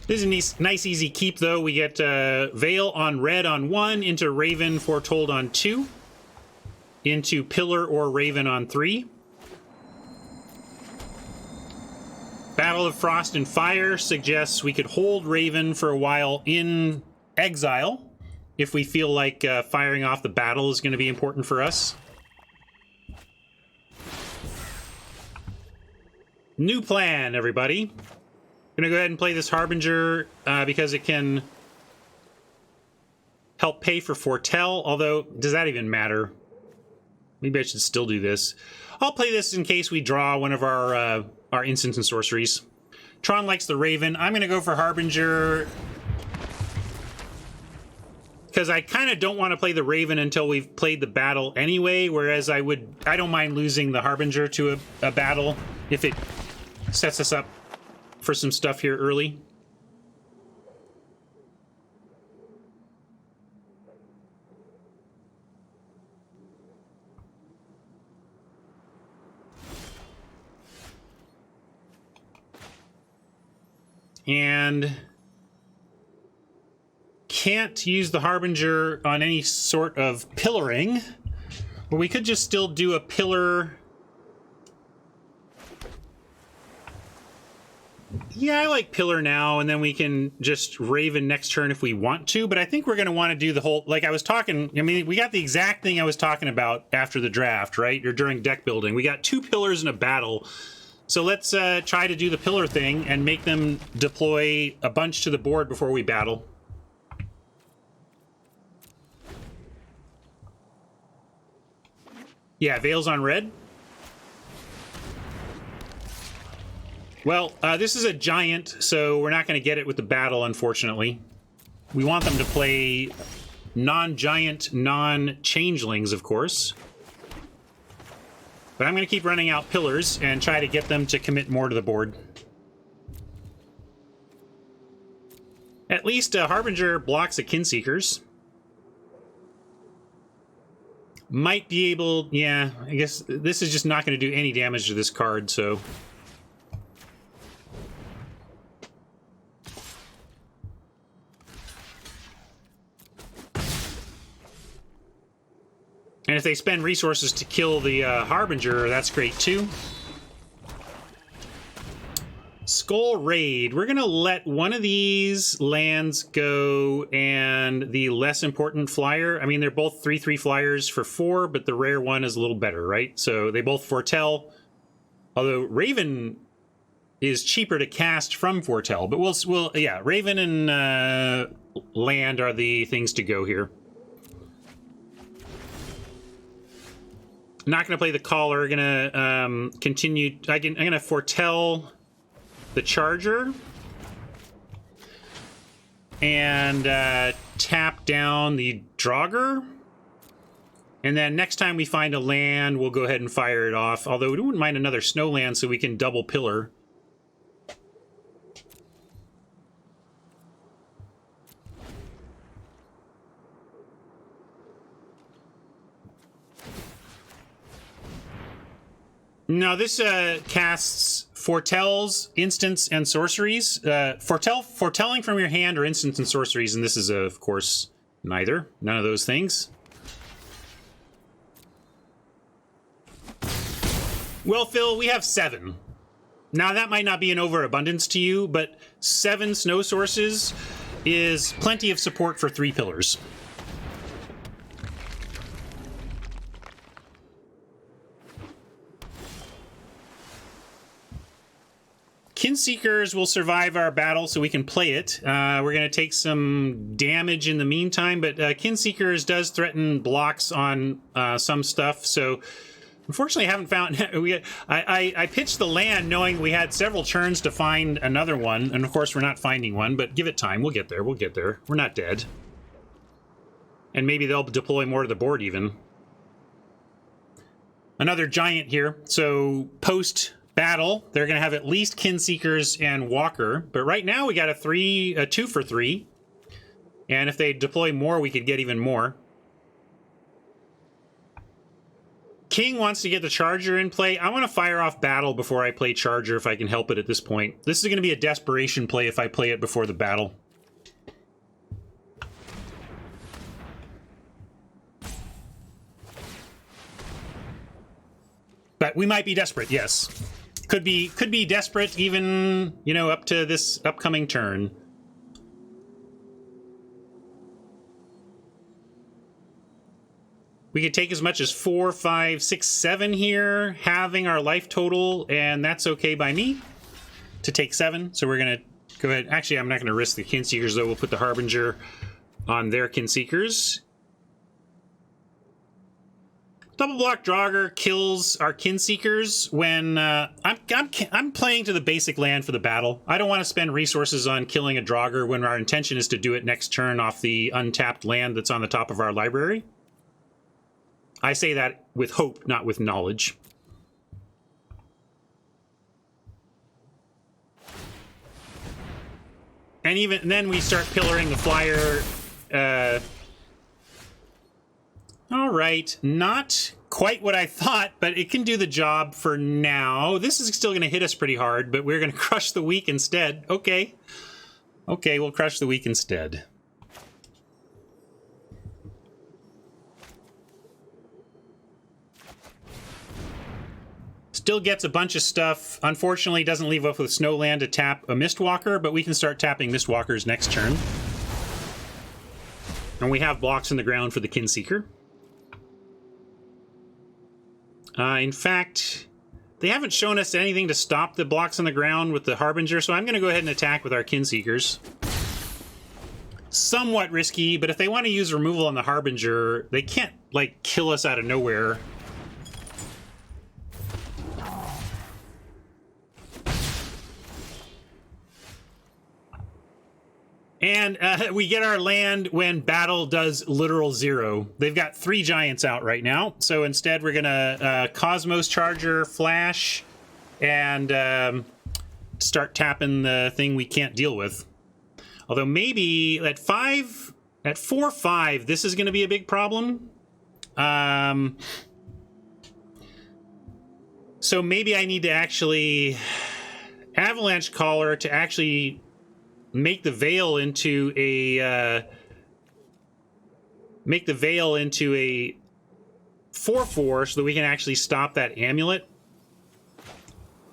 Speaker 1: This is a nice, easy keep, though. We get Veil on red on 1, into Raven Foretold on 2, into Pillar or Raven on 3. Battle of Frost and Fire suggests we could hold Raven for a while in exile, if we feel like firing off the battle is going to be important for us. New plan, everybody. I'm going to go ahead and play this Harbinger because it can help pay for Foretell, although, does that even matter? Maybe I should still do this. I'll play this in case we draw one of our instants and sorceries. Tron likes the Raven. I'm going to go for Harbinger because I kind of don't want to play the Raven until we've played the battle anyway, whereas I don't mind losing the Harbinger to a battle if it sets us up for some stuff here early. And can't use the Harbinger on any sort of pillaring, but we could just still do a pillar. Yeah, I like Pillar now, and then we can just Raven next turn if we want to, but I think we're going to want to do the whole, like I was talking, I mean, we got the exact thing I was talking about after the draft, right? Or during deck building. We got 2 pillars in a battle, so let's try to do the pillar thing and make them deploy a bunch to the board before we battle. Yeah, Veil's on red. Well, this is a giant, so we're not going to get it with the battle, unfortunately. We want them to play non-giant, non-changelings, of course. But I'm going to keep running out pillars and try to get them to commit more to the board. At least Harbinger blocks a Kinseekers. Might be able... Yeah, I guess this is just not going to do any damage to this card, so... And if they spend resources to kill the Harbinger, that's great too. Skull Raid. We're going to let one of these lands go and the less important flyer. I mean, they're both 3/3 flyers for 4, but the rare one is a little better, right? So they both foretell. Although Raven is cheaper to cast from foretell, but we'll yeah, Raven and land are the things to go here. Not going to play the Caller. Going to continue. I'm going to foretell the Charger and tap down the Draugr. And then next time we find a land, we'll go ahead and fire it off. Although we wouldn't mind another snow land so we can double pillar. Now this casts foretells, instants, and sorceries. Foretelling from your hand or instants and sorceries, and this is of course neither. None of those things. Well, Phil, we have 7. Now that might not be an overabundance to you, but 7 snow sources is plenty of support for 3 pillars. Kinseekers will survive our battle so we can play it. We're going to take some damage in the meantime, but Kinseekers does threaten blocks on some stuff, so unfortunately I haven't found... I pitched the land knowing we had several turns to find another one, and of course we're not finding one, but give it time. We'll get there. We'll get there. We're not dead. And maybe they'll deploy more to the board even. Another giant here, so post... battle, they're going to have at least Kinseekers and Walker, but right now we got a 2 for 3, and if they deploy more, we could get even more. King wants to get the Charger in play. I want to fire off battle before I play Charger if I can help it at this point. This is going to be a desperation play if I play it before the battle. But we might be desperate, yes. Could be desperate even, you know, up to this upcoming turn. We could take as much as 4, 5, 6, 7 here, halving our life total, and that's okay by me to take 7. So we're going to go ahead. Actually, I'm not going to risk the Kinseekers, though. We'll put the Harbinger on their Kinseekers. Double block Draugr kills our Kinseekers when I'm playing to the basic land for the battle. I don't want to spend resources on killing a Draugr when our intention is to do it next turn off the untapped land that's on the top of our library. I say that with hope, not with knowledge. And even then we start pillaring the flyer. All right, not quite what I thought, but it can do the job for now. This is still going to hit us pretty hard, but we're going to crush the weak instead. Okay. Okay, we'll crush the weak instead. Still gets a bunch of stuff. Unfortunately, doesn't leave us with Snowland to tap a Mistwalker, but we can start tapping Mistwalkers next turn. And we have blocks in the ground for the Kinseeker. In fact, they haven't shown us anything to stop the blocks on the ground with the Harbinger, so I'm going to go ahead and attack with our Kinseekers. Somewhat risky, but if they want to use removal on the Harbinger, they can't, like, kill us out of nowhere. And we get our land when battle does literal 0. They've got 3 giants out right now. So instead we're going to Cosmos Charger, Flash, and start tapping the thing we can't deal with. Although maybe at 4-5, this is going to be a big problem. So maybe I need to actually Avalanche Caller to actually make the Veil into a 4/4 so that we can actually stop that amulet.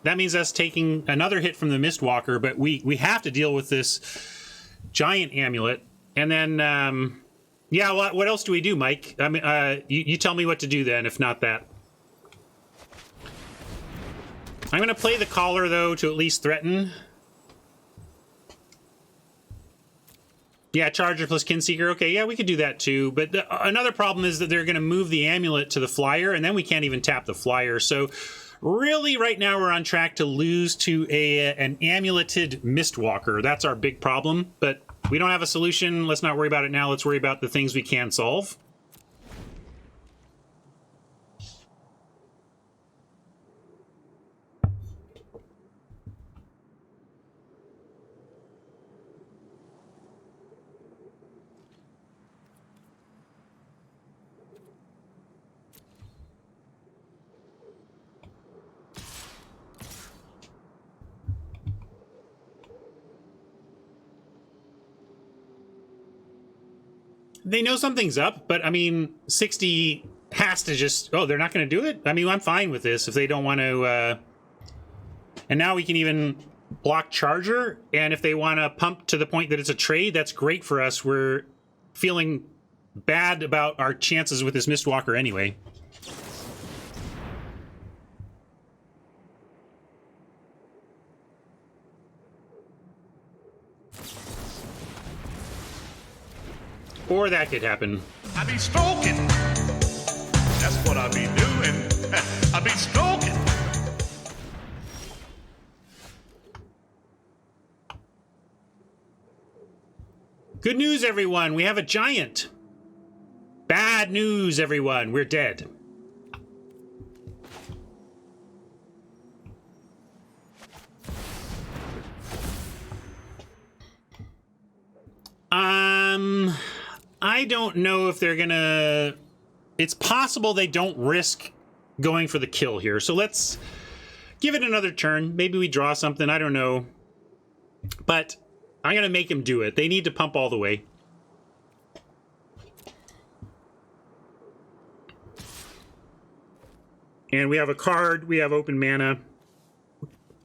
Speaker 1: That means us taking another hit from the Mistwalker, but we have to deal with this giant amulet. And then, yeah, what else do we do, Mike? I mean, you tell me what to do then, if not that. I'm going to play the Caller, though, to at least threaten. Yeah, Charger plus Kinseeker. Okay, yeah, we could do that too. But another problem is that they're going to move the amulet to the flyer, and then we can't even tap the flyer. So really, right now, we're on track to lose to an amuleted Mistwalker. That's our big problem. But we don't have a solution. Let's not worry about it now. Let's worry about the things we can solve. They know something's up, but I mean, 60 has to just... Oh, they're not going to do it? I mean, I'm fine with this if they don't want to... And now we can even block Charger, and if they want to pump to the point that it's a trade, that's great for us. We're feeling bad about our chances with this Mistwalker anyway. Or that could happen.
Speaker 3: I be stroking. That's what I be doing. I be stroking.
Speaker 1: Good news, everyone. We have a giant. Bad news, everyone. We're dead. I don't know if they're gonna... It's possible they don't risk going for the kill here. So let's give it another turn. Maybe we draw something. I don't know. But I'm gonna make him do it. They need to pump all the way. And we have a card. We have open mana.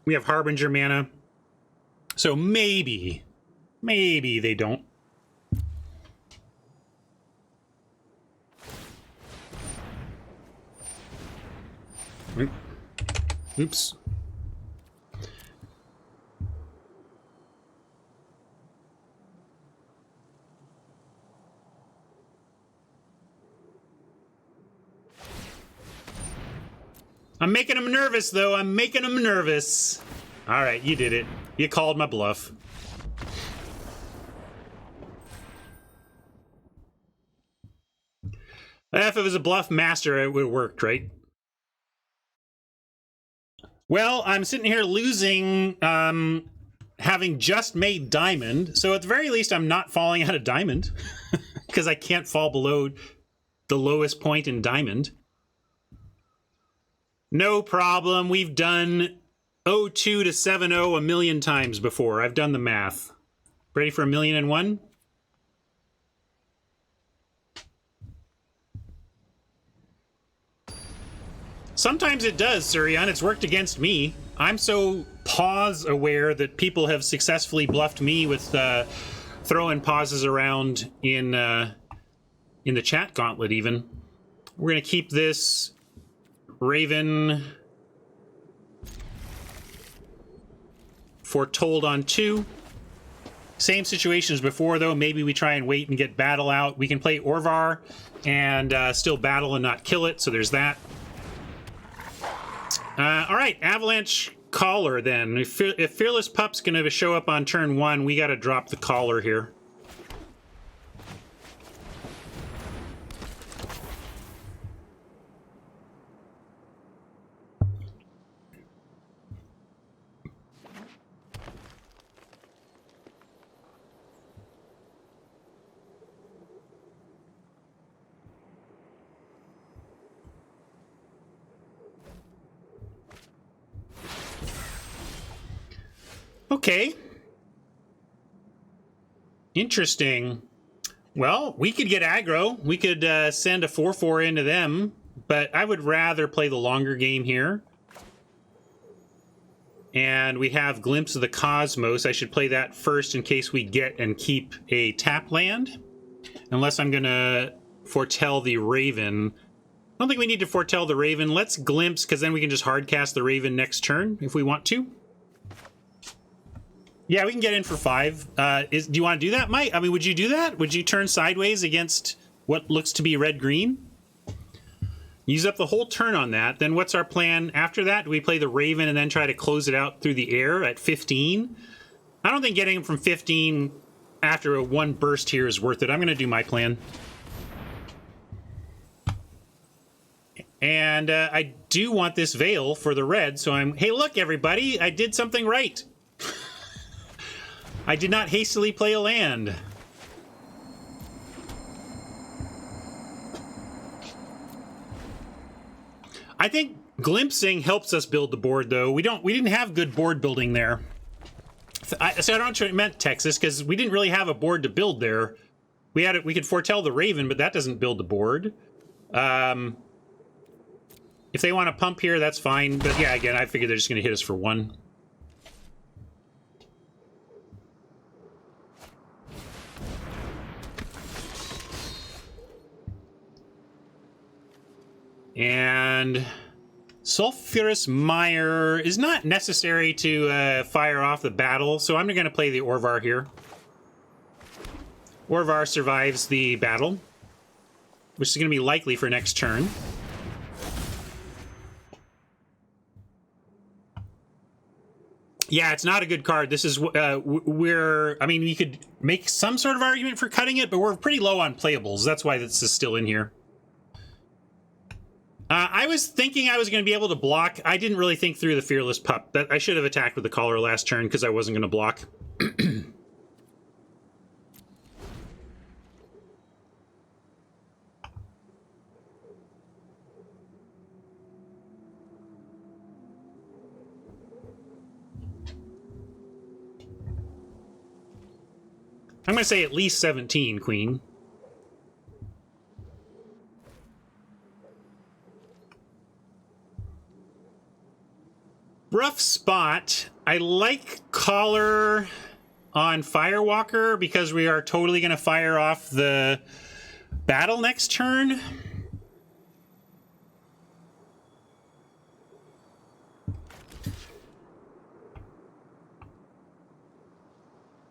Speaker 1: We have Harbinger mana. So maybe they don't. Oops. I'm making him nervous, though. I'm making him nervous. All right, you did it. You called my bluff. If it was a bluff master, it would have worked, right? Well, I'm sitting here losing, having just made diamond. So at the very least, I'm not falling out of diamond because I can't fall below the lowest point in diamond. No problem. We've done 0-2 to 7-0 a million times before. I've done the math. Ready for 1,000,001? Sometimes it does, Surian. It's worked against me. I'm so pause aware that people have successfully bluffed me with throwing pauses around in the chat gauntlet even. We're going to keep this Raven Foretold on 2. Same situation as before, though. Maybe we try and wait and get battle out. We can play Orvar and still battle and not kill it, so there's that. All right, Avalanche Caller then. If Fearless Pup's going to show up on turn 1, we got to drop the Caller here. Okay. Interesting. Well, we could get aggro. We could send a 4/4 into them, but I would rather play the longer game here. And we have Glimpse of the Cosmos. I should play that first in case we get and keep a tap land. Unless I'm going to foretell the Raven. I don't think we need to foretell the Raven. Let's Glimpse, because then we can just hardcast the Raven next turn if we want to. Yeah, we can get in for 5. Do you want to do that, Mike? I mean, would you do that? Would you turn sideways against what looks to be red-green? Use up the whole turn on that. Then what's our plan after that? Do we play the Raven and then try to close it out through the air at 15? I don't think getting from 15 after a 1 burst here is worth it. I'm going to do my plan. And I do want this Veil for the red, so I'm... Hey, look, everybody! I did something right! I did not hastily play a land. I think glimpsing helps us build the board, though. We didn't have good board building there. So I don't meant Texas, because we didn't really have a board to build there. We could foretell the Raven, but that doesn't build the board. If they want to pump here, that's fine. But yeah, again, I figure they're just going to hit us for 1. And Sulphurous Mire is not necessary to fire off the battle, so I'm going to play the Orvar here. Orvar survives the battle, which is going to be likely for next turn. Yeah, it's not a good card. This is I mean, we could make some sort of argument for cutting it, but we're pretty low on playables. That's why this is still in here. I was thinking I was going to be able to block. I didn't really think through the Fearless Pup. I should have attacked with the Collar last turn because I wasn't going to block. I'm going to say at least 17, Queen. Rough spot. I like Collar on Firewalker because we are totally going to fire off the battle next turn.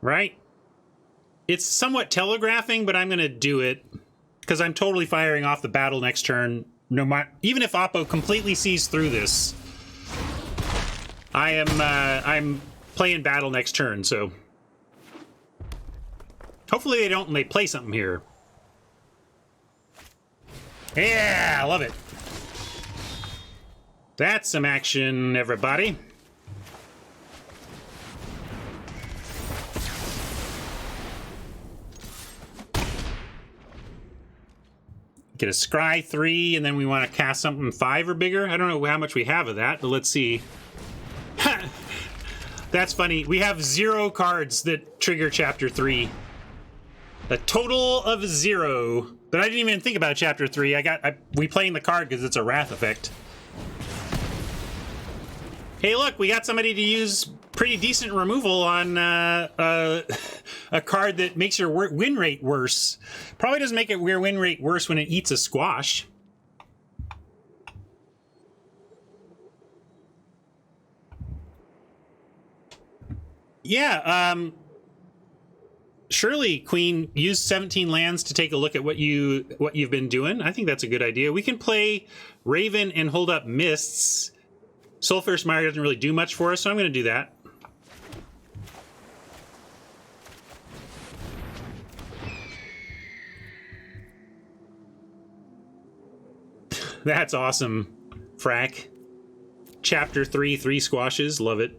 Speaker 1: Right? It's somewhat telegraphing, but I'm going to do it because I'm totally firing off the battle next turn. No matter, even if Oppo completely sees through this, I'm playing battle next turn. So hopefully they don't and they play something here. Yeah, I love it. That's some action, everybody. Get a Scry 3, and then we want to cast something 5 or bigger. I don't know how much we have of that, but let's see. That's funny. We have 0 cards that trigger Chapter 3. A total of 0. But I didn't even think about Chapter 3. We playing the card because it's a Wrath effect. Hey, look, we got somebody to use pretty decent removal on a card that makes your win rate worse. Probably doesn't make your win rate worse when it eats a squash. Yeah, surely, Queen, use 17 lands to take a look at what you've been doing. I think that's a good idea. We can play Raven and hold up Mists. Sulphurous Mire doesn't really do much for us, so I'm going to do that. That's awesome, Frack. Chapter 3, 3 squashes. Love it.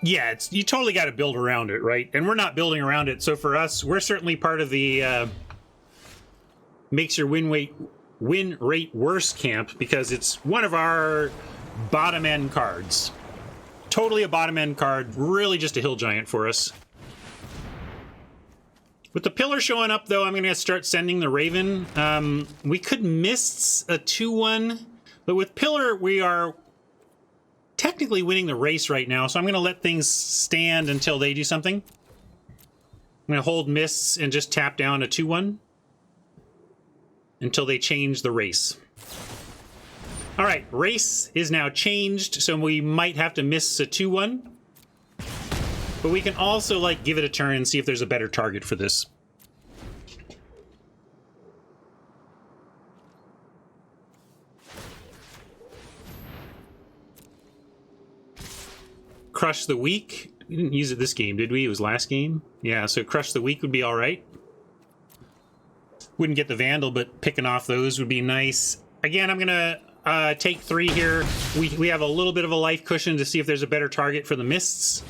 Speaker 1: Yeah, it's, you totally got to build around it, right? And we're not building around it. So for us, we're certainly part of the makes your win rate worse camp, because it's one of our bottom end cards. Totally a bottom end card, really just a hill giant for us. With the pillar showing up, though, I'm going to start sending the Raven. We could miss a 2-1, but with pillar, we are technically winning the race right now, so I'm going to let things stand until they do something. I'm going to hold mists and just tap down a 2-1 until they change the race. All right, race is now changed, so we might have to miss a 2-1. But we can also, like, give it a turn and see if there's a better target for this. Crush the Weak. We didn't use it this game, did we? It was last game. Yeah, so Crush the Weak would be all right. Wouldn't get the Vandal, but picking off those would be nice. Again, I'm going to take 3 here. We have a little bit of a life cushion to see if there's a better target for the Mists.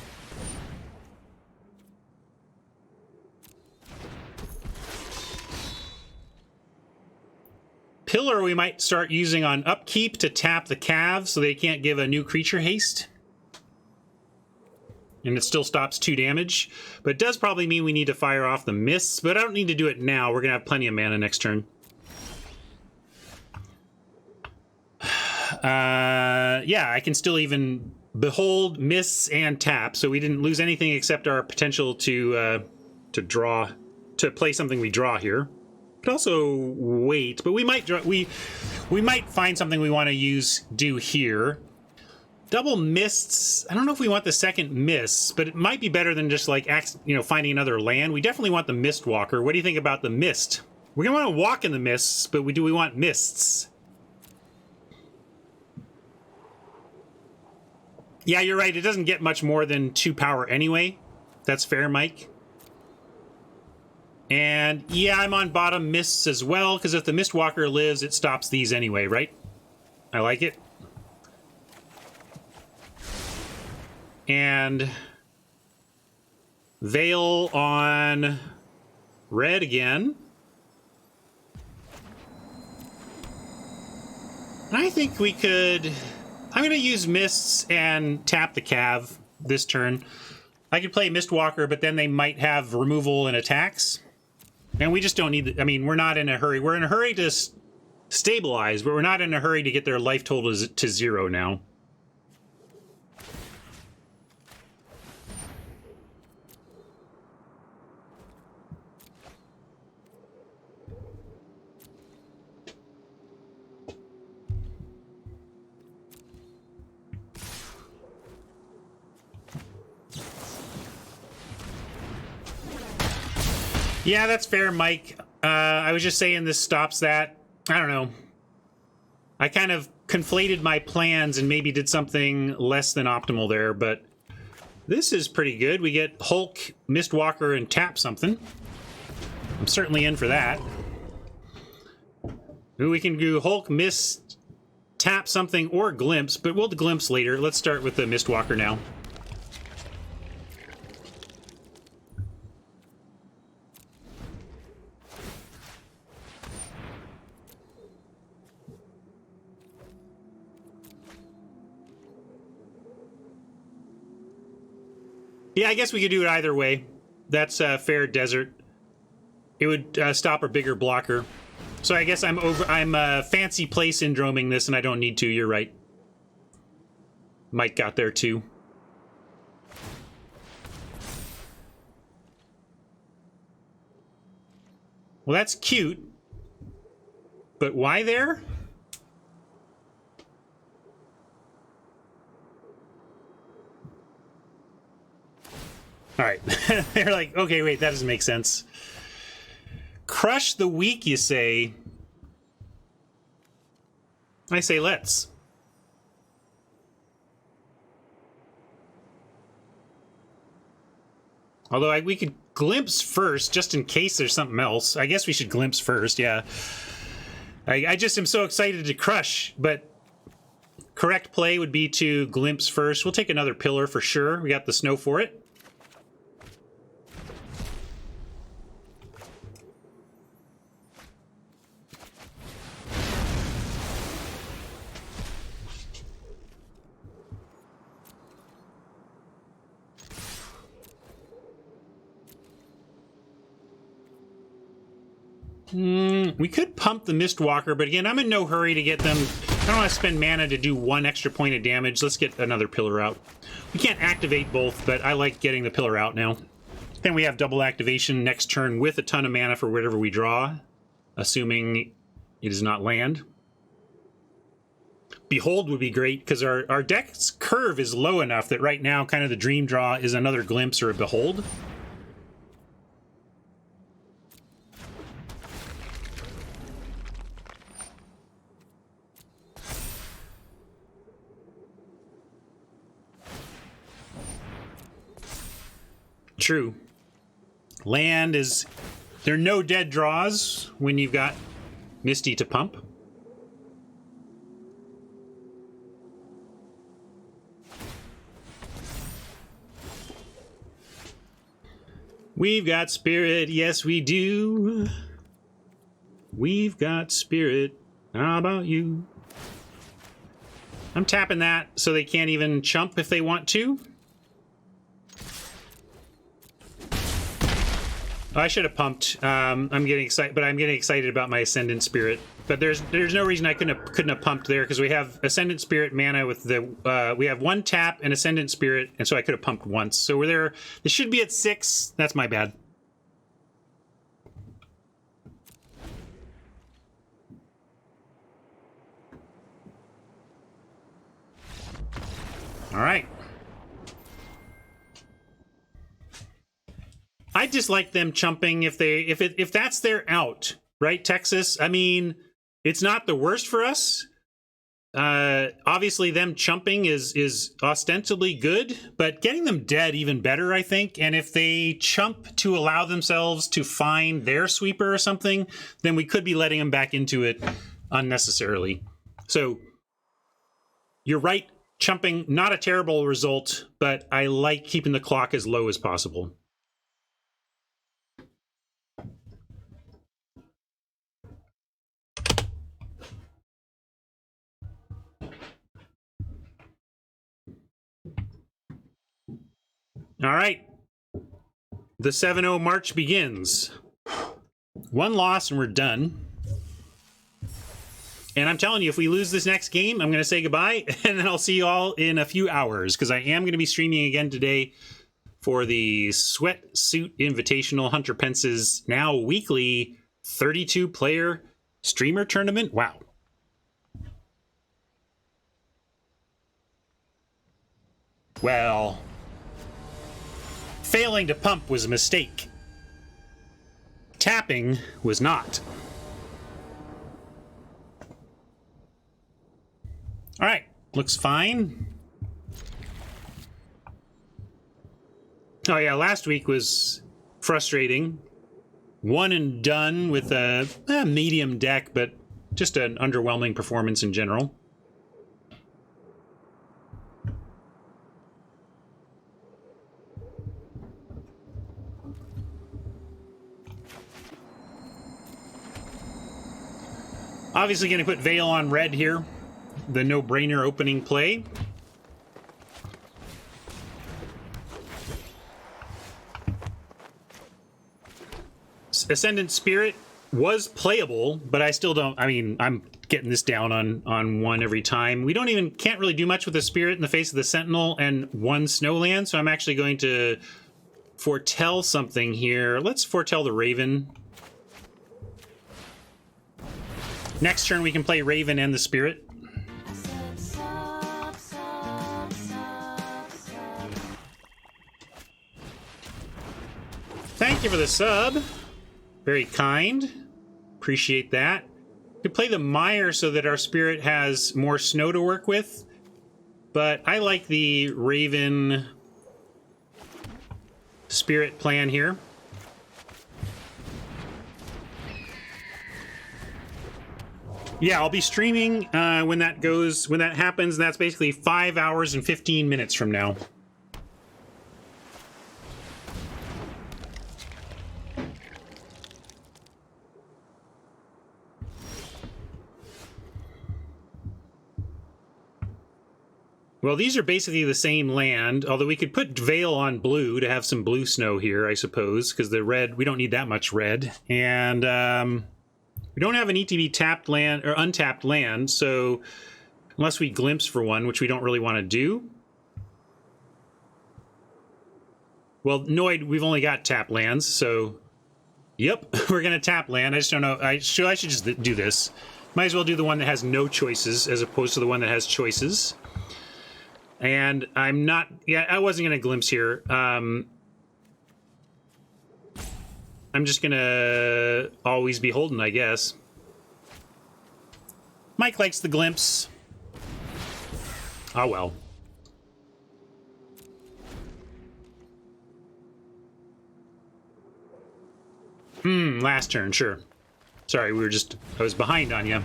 Speaker 1: Pillar we might start using on upkeep to tap the Cav so they can't give a new creature haste. And it still stops 2 damage. But it does probably mean we need to fire off the Mists, but I don't need to do it now. We're going to have plenty of mana next turn. Yeah, I can still even behold, mists, and tap, so we didn't lose anything except our potential to draw, to play something we draw here. Could also wait, but we might draw, we might find something we want to do here. Double mists. I don't know if we want the second mists, but it might be better than just like finding another land. We definitely want the Mistwalker. What do you think about the mist? We're gonna want to walk in the mists, but do we want mists? Yeah, you're right. It doesn't get much more than 2 power anyway. That's fair, Mike. And yeah, I'm on bottom mists as well, because if the Mistwalker lives, it stops these anyway, right? I like it. And Veil on red again. I think we could... I'm going to use Mists and tap the Cav this turn. I could play Mistwalker, but then they might have removal and attacks. And we just don't need... I mean, we're not in a hurry. We're in a hurry to stabilize, but we're not in a hurry to get their life total to 0 now. Yeah, that's fair, Mike. I was just saying this stops that. I don't know. I kind of conflated my plans and maybe did something less than optimal there, but this is pretty good. We get Hulk, Mistwalker, and tap something. I'm certainly in for that. Ooh, we can do Hulk, Mist, tap something, or Glimpse, but we'll Glimpse later. Let's start with the Mistwalker now. Yeah, I guess we could do it either way. That's fair desert. It would stop a bigger blocker. So I guess I'm fancy play syndroming this, and I don't need to. You're right. Mike got there too. Well, that's cute. But why there? All right. They're like, okay, wait, that doesn't make sense. Crush the Weak, you say? I say let's. Although we could Glimpse first, just in case there's something else. I guess we should Glimpse first, yeah. I just am so excited to Crush, but correct play would be to glimpse first. We'll take another pillar for sure. We got the snow for it. We could pump the Mistwalker, but again, I'm in no hurry to get them. I don't want to spend mana to do one extra point of damage. Let's get another pillar out. We can't activate both, but I like getting the pillar out now. Then we have double activation next turn with a ton of mana for whatever we draw, assuming it is not land. Behold would be great, because our deck's curve is low enough that right now kind of the dream draw is another glimpse or a Behold. True. Land is... There are no dead draws when you've got Misty to pump. We've got spirit, yes we do. We've got spirit, how about you? I'm tapping that so they can't even chump if they want to. I should have pumped. I'm getting excited, but I'm getting excited about my Ascendant Spirit. But there's no reason I couldn't have pumped there, because we have Ascendant Spirit mana with the we have one tap and Ascendant Spirit, and so I could have pumped once. So we're there. This should be at 6. That's my bad. All right. I just like them chumping if that's their out, right, Texas? I mean, it's not the worst for us. Obviously, them chumping is ostensibly good, but getting them dead even better, I think. And if they chump to allow themselves to find their sweeper or something, then we could be letting them back into it unnecessarily. So you're right, chumping, not a terrible result, but I like keeping the clock as low as possible. All right. The 7-0 march begins. One loss and we're done. And I'm telling you, if we lose this next game, I'm going to say goodbye, and then I'll see you all in a few hours, because I am going to be streaming again today for the Sweatsuit Invitational, Hunter Pence's now weekly 32-player streamer tournament. Wow. Well... Failing to pump was a mistake. Tapping was not. All right, looks fine. Oh yeah, last week was frustrating. One and done with a medium deck, but just an underwhelming performance in general. Obviously going to put Veil on red here. The no-brainer opening play. Ascendant Spirit was playable, but I still don't... I mean, I'm getting this down on one every time. We can't really do much with the Spirit in the face of the Sentinel and one Snowland, so I'm actually going to foretell something here. Let's foretell the Raven. Next turn, we can play Raven and the Spirit. Thank you for the sub. Very kind. Appreciate that. We could play the Mire so that our Spirit has more snow to work with. But I like the Raven Spirit plan here. Yeah, I'll be streaming when that happens. That's basically 5 hours and 15 minutes from now. Well, these are basically the same land, although we could put Veil on blue to have some blue snow here, I suppose, because the red, we don't need that much red. And we don't have an ETB tapped land or untapped land, so unless we glimpse for one, which we don't really want to do. Well, Noid, we've only got tap lands, so yep, we're going to tap land. I just don't know. I should just do this. Might as well do the one that has no choices as opposed to the one that has choices. And I'm not... Yeah, I wasn't going to glimpse here. I'm just going to always be holding, I guess. Mike likes the glimpse. Oh, well. Last turn, sure. Sorry, I was behind on you.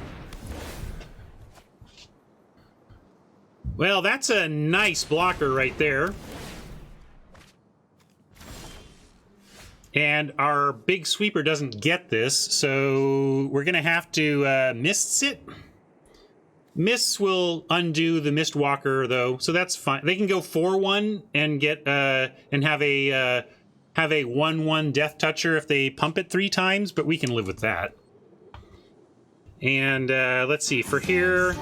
Speaker 1: Well, that's a nice blocker right there. And our big sweeper doesn't get this, so we're going to have to mists it. Mists will undo the Mistwalker, though, so that's fine. They can go 4-1 and get and have a 1/1 Death Toucher if they pump it 3 times, but we can live with that. And let's see, for here...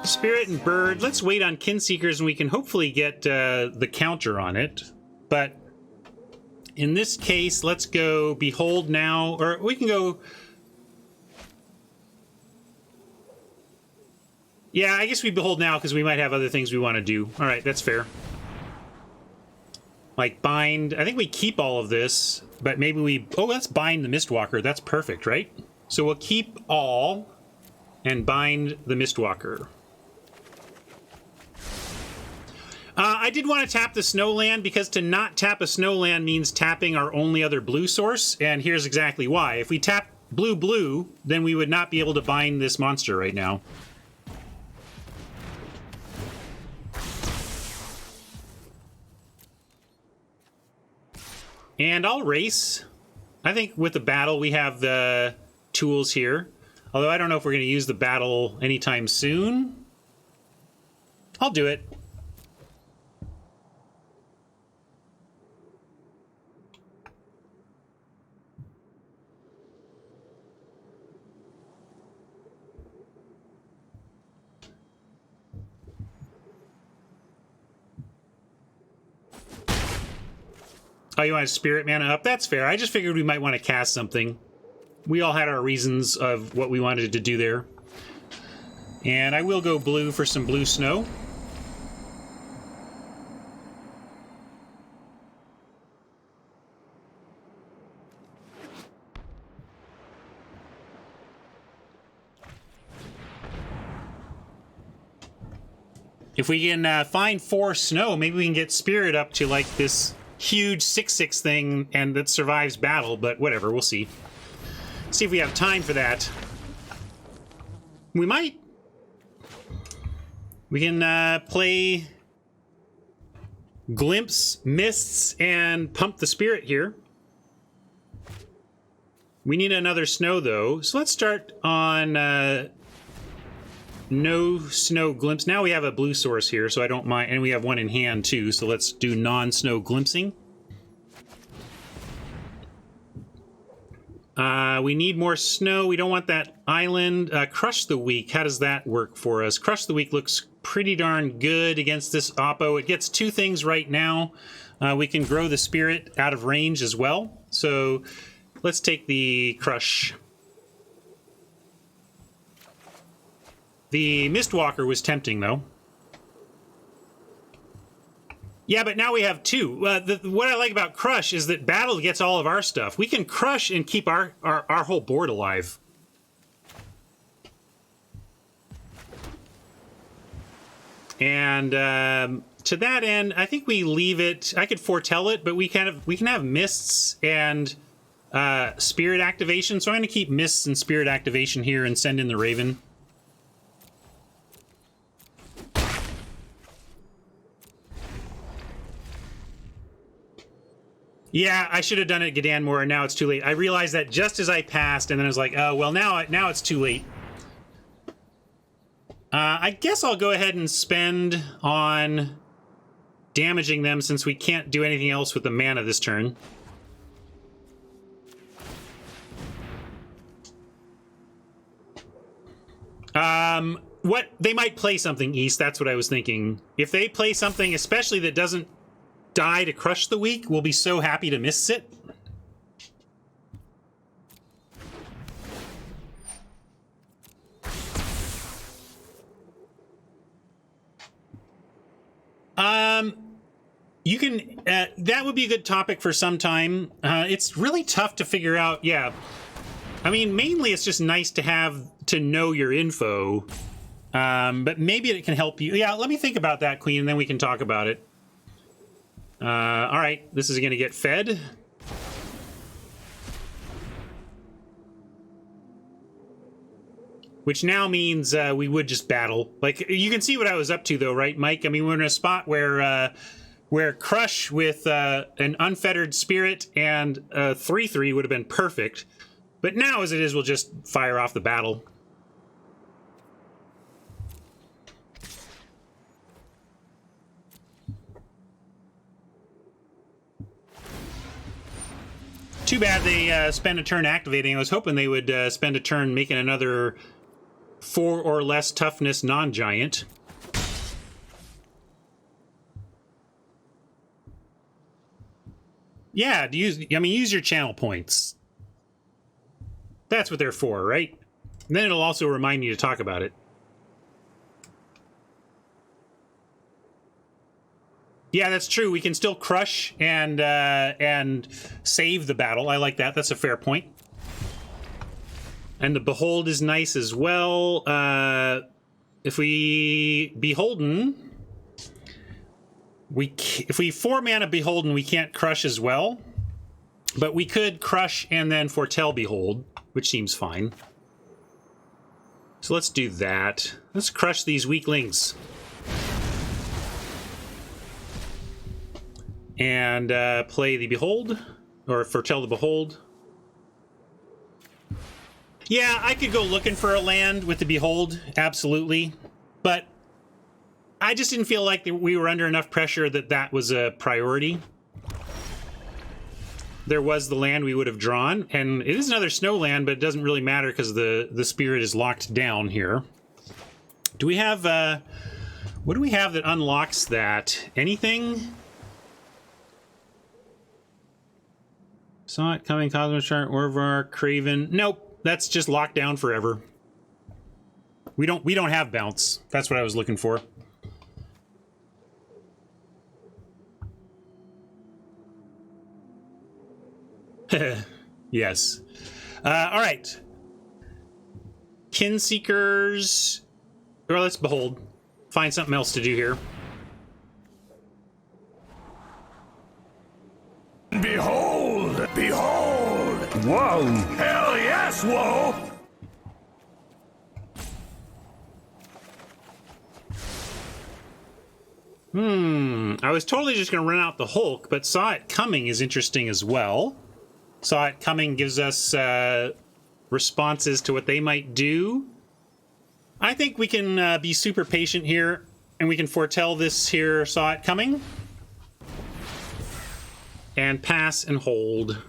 Speaker 1: Spirit and Bird, let's wait on Kinseekers and we can hopefully get the counter on it. But in this case, let's go Behold now, or we can go... Yeah, I guess we Behold now because we might have other things we want to do. All right, that's fair. Like Bind, I think we keep all of this, but maybe we... Oh, let's Bind the Mistwalker, that's perfect, right? So we'll keep all and Bind the Mistwalker. I did want to tap the Snowland because to not tap a Snowland means tapping our only other blue source, and here's exactly why. If we tap blue, then we would not be able to bind this monster right now. And I'll race. I think with the battle we have the tools here, although I don't know if we're going to use the battle anytime soon. I'll do it. Oh, you want to Spirit Mana up? That's fair. I just figured we might want to cast something. We all had our reasons of what we wanted to do there. And I will go blue for some blue snow. If we can find 4 snow, maybe we can get Spirit up to like this huge 6/6 thing and that survives battle, but whatever, we'll see. See if we have time for that. We might. We can play Glimpse, Mists, and pump the Spirit here. We need another snow, though, so let's start on no snow glimpse. Now we have a blue source here, so I don't mind, and we have one in hand, too, so let's do non-snow glimpsing. We need more snow. We don't want that island. Crush the Weak. How does that work for us? Crush the Weak looks pretty darn good against this Oppo. It gets 2 things right now. We can grow the Spirit out of range as well. So let's take the Crush. The Mistwalker was tempting, though. Yeah, but now we have 2. What I like about Crush is that Battle gets all of our stuff. We can Crush and keep our whole board alive. And to that end, I think we leave it. I could foretell it, but we can have Mists and Spirit activation, so I'm going to keep Mists and Spirit activation here and send in the Raven. Yeah, I should have done it G'dan more, and now it's too late. I realized that just as I passed, and then I was like, oh, well, now it's too late. I guess I'll go ahead and spend on damaging them since we can't do anything else with the mana this turn. What they might play something East, that's what I was thinking. If they play something especially that doesn't die to crush the weak, we'll be so happy to miss it. You can, that would be a good topic for some time. It's really tough to figure out. Yeah. I mean, mainly it's just nice to know your info. But maybe it can help you. Yeah, let me think about that, Queen, and then we can talk about it. All right, this is going to get fed. Which now means we would just battle. Like, you can see what I was up to, though, right, Mike? I mean, we're in a spot where Crush with an Unfettered Spirit and a 3/3 would have been perfect. But now, as it is, we'll just fire off the battle. Too bad they spent a turn activating. I was hoping they would spend a turn making another 4 or less toughness non-giant. Yeah, use your channel points. That's what they're for, right? And then it'll also remind you to talk about it. Yeah, that's true. We can still crush and save the battle. I like that. That's a fair point. And the Behold is nice as well. If we Beholden, if we 4-mana Beholden, we can't crush as well. But we could crush and then foretell Behold, which seems fine. So let's do that. Let's crush these weaklings. And play the Behold, or foretell the Behold. Yeah, I could go looking for a land with the Behold, absolutely. But I just didn't feel like we were under enough pressure that was a priority. There was the land we would have drawn, and it is another snow land, but it doesn't really matter because the spirit is locked down here. Do we have, what do we have that unlocks that? Anything? Saw it coming, Cosmos Chart, Orvar, Craven. Nope, that's just locked down forever. We don't have bounce. That's what I was looking for. Yes. All right. Kinseekers. Or let's Behold. Find something else to do here.
Speaker 3: Behold! Behold!
Speaker 4: Whoa!
Speaker 3: Hell yes, whoa!
Speaker 1: I was totally just going to run out the Hulk, but Saw It Coming is interesting as well. Saw It Coming gives us responses to what they might do. I think we can be super patient here, and we can foretell this here Saw It Coming. And pass and hold.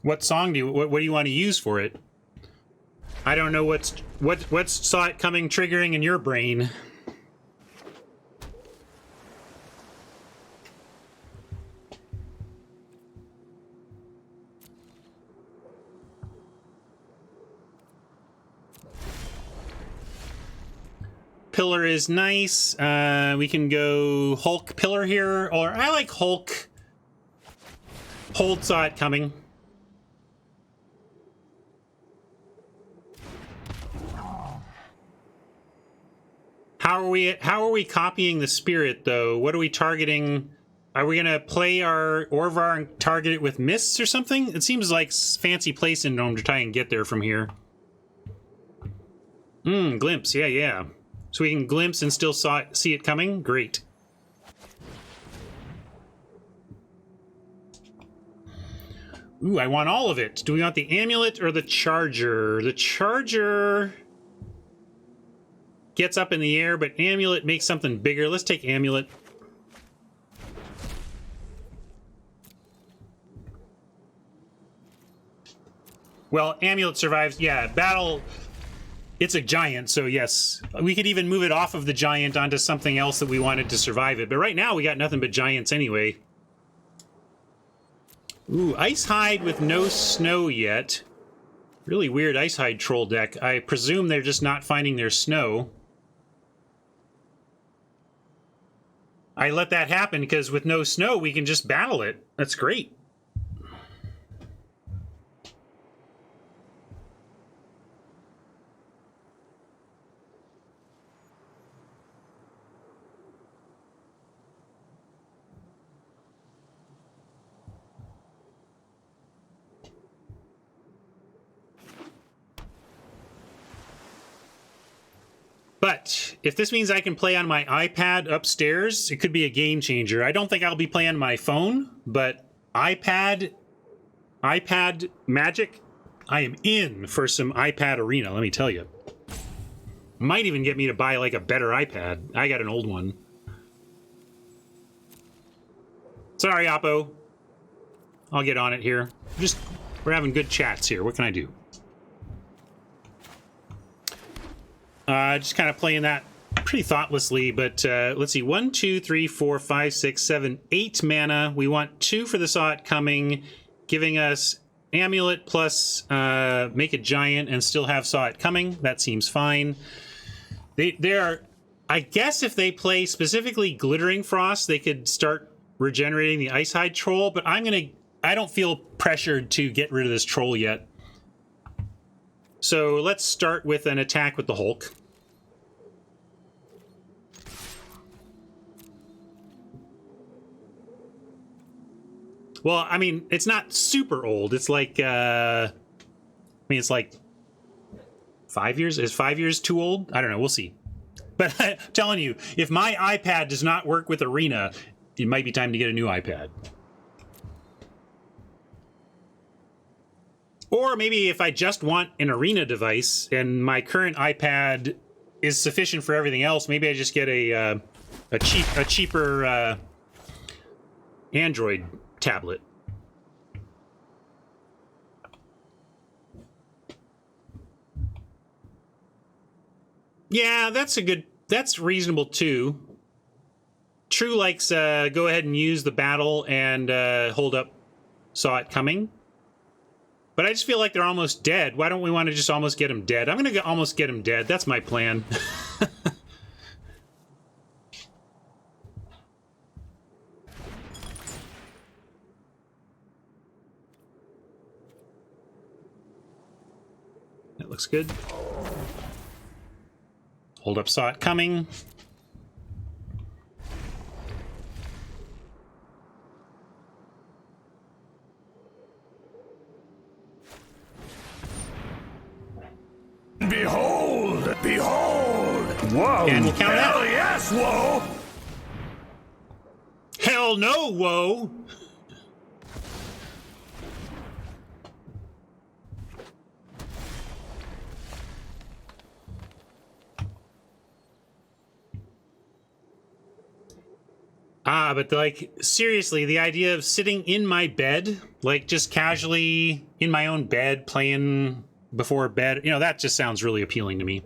Speaker 1: What song do you what do you want to use for it? I don't know what's Saw It Coming triggering in your brain. Pillar is nice. We can go Hulk Pillar here, or I like Hulk. Hold Saw It Coming. How are we copying the spirit though? What are we targeting? Are we gonna play our Orvar and target it with mists or something? It seems like fancy play syndrome to try and get there from here. Glimpse, yeah. So we can glimpse and still see it coming? Great. Ooh, I want all of it. Do we want the amulet or the charger? The charger gets up in the air, but amulet makes something bigger. Let's take amulet. Well, amulet survives. Yeah, battle. It's a giant, so yes. We could even move it off of the giant onto something else that we wanted to survive it. But right now, we got nothing but giants anyway. Ooh, Ice Hide with no snow yet. Really weird Ice Hide troll deck. I presume they're just not finding their snow. I let that happen because with no snow, we can just battle it. That's great. But if this means I can play on my iPad upstairs, it could be a game changer. I don't think I'll be playing on my phone, but iPad Magic, I am in for some iPad Arena, let me tell you. Might even get me to buy like a better iPad. I got an old one. Sorry, Oppo. I'll get on it here. We're having good chats here. What can I do? Just kind of playing that pretty thoughtlessly, but let's see. 1, 2, 3, 4, 5, 6, 7, 8 mana. We want 2 for the Saw It Coming, giving us Amulet plus make a giant and still have Saw It Coming. That seems fine. They are, I guess if they play specifically Glittering Frost, they could start regenerating the Ice Hide Troll, but I don't feel pressured to get rid of this troll yet. So let's start with an attack with the Hulk. Well, I mean, it's not super old. It's like, I mean, it's like 5 years. Is 5 years too old? I don't know. We'll see. But I'm telling you, if my iPad does not work with Arena, it might be time to get a new iPad. Or maybe if I just want an Arena device and my current iPad is sufficient for everything else, maybe I just get a cheaper Android tablet. Yeah, that's reasonable too. True likes go ahead and use the battle and hold up Saw It Coming. But I just feel like they're almost dead. Why don't we want to just almost get them dead? I'm going to almost get them dead. That's my plan. That looks good. Hold up Saw It Coming.
Speaker 3: Behold! Behold! Whoa!
Speaker 1: And we'll count it out.
Speaker 3: Hell yes, whoa!
Speaker 1: Hell no, whoa! But like, seriously, the idea of sitting in my bed, like just casually in my own bed playing before bed, you know, that just sounds really appealing to me.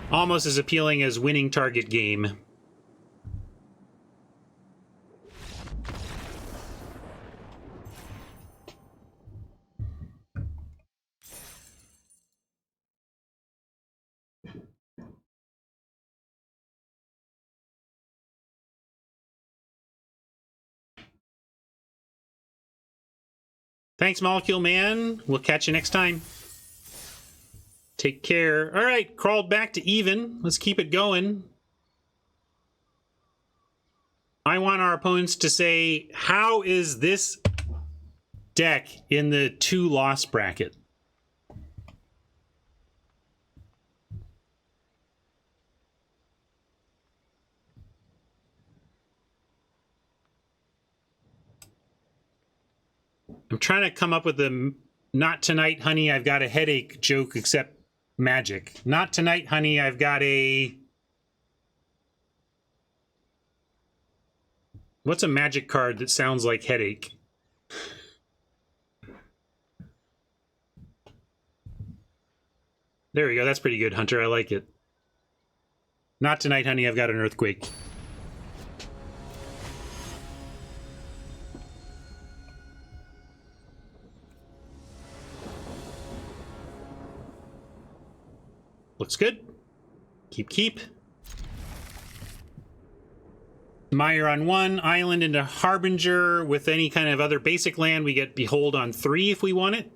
Speaker 1: Almost as appealing as winning target game. Thanks, Molecule Man. We'll catch you next time. Take care. All right, crawled back to even. Let's keep it going. I want our opponents to say, how is this deck in the 2-loss bracket? I'm trying to come up with a not tonight, honey, I've got a headache joke except magic. Not tonight, honey, I've got a... What's a magic card that sounds like headache? There we go. That's pretty good, Hunter. I like it. Not tonight, honey, I've got an earthquake. Looks good. Keep. Mire on 1, Island into Harbinger. With any kind of other basic land, we get Behold on 3 if we want it.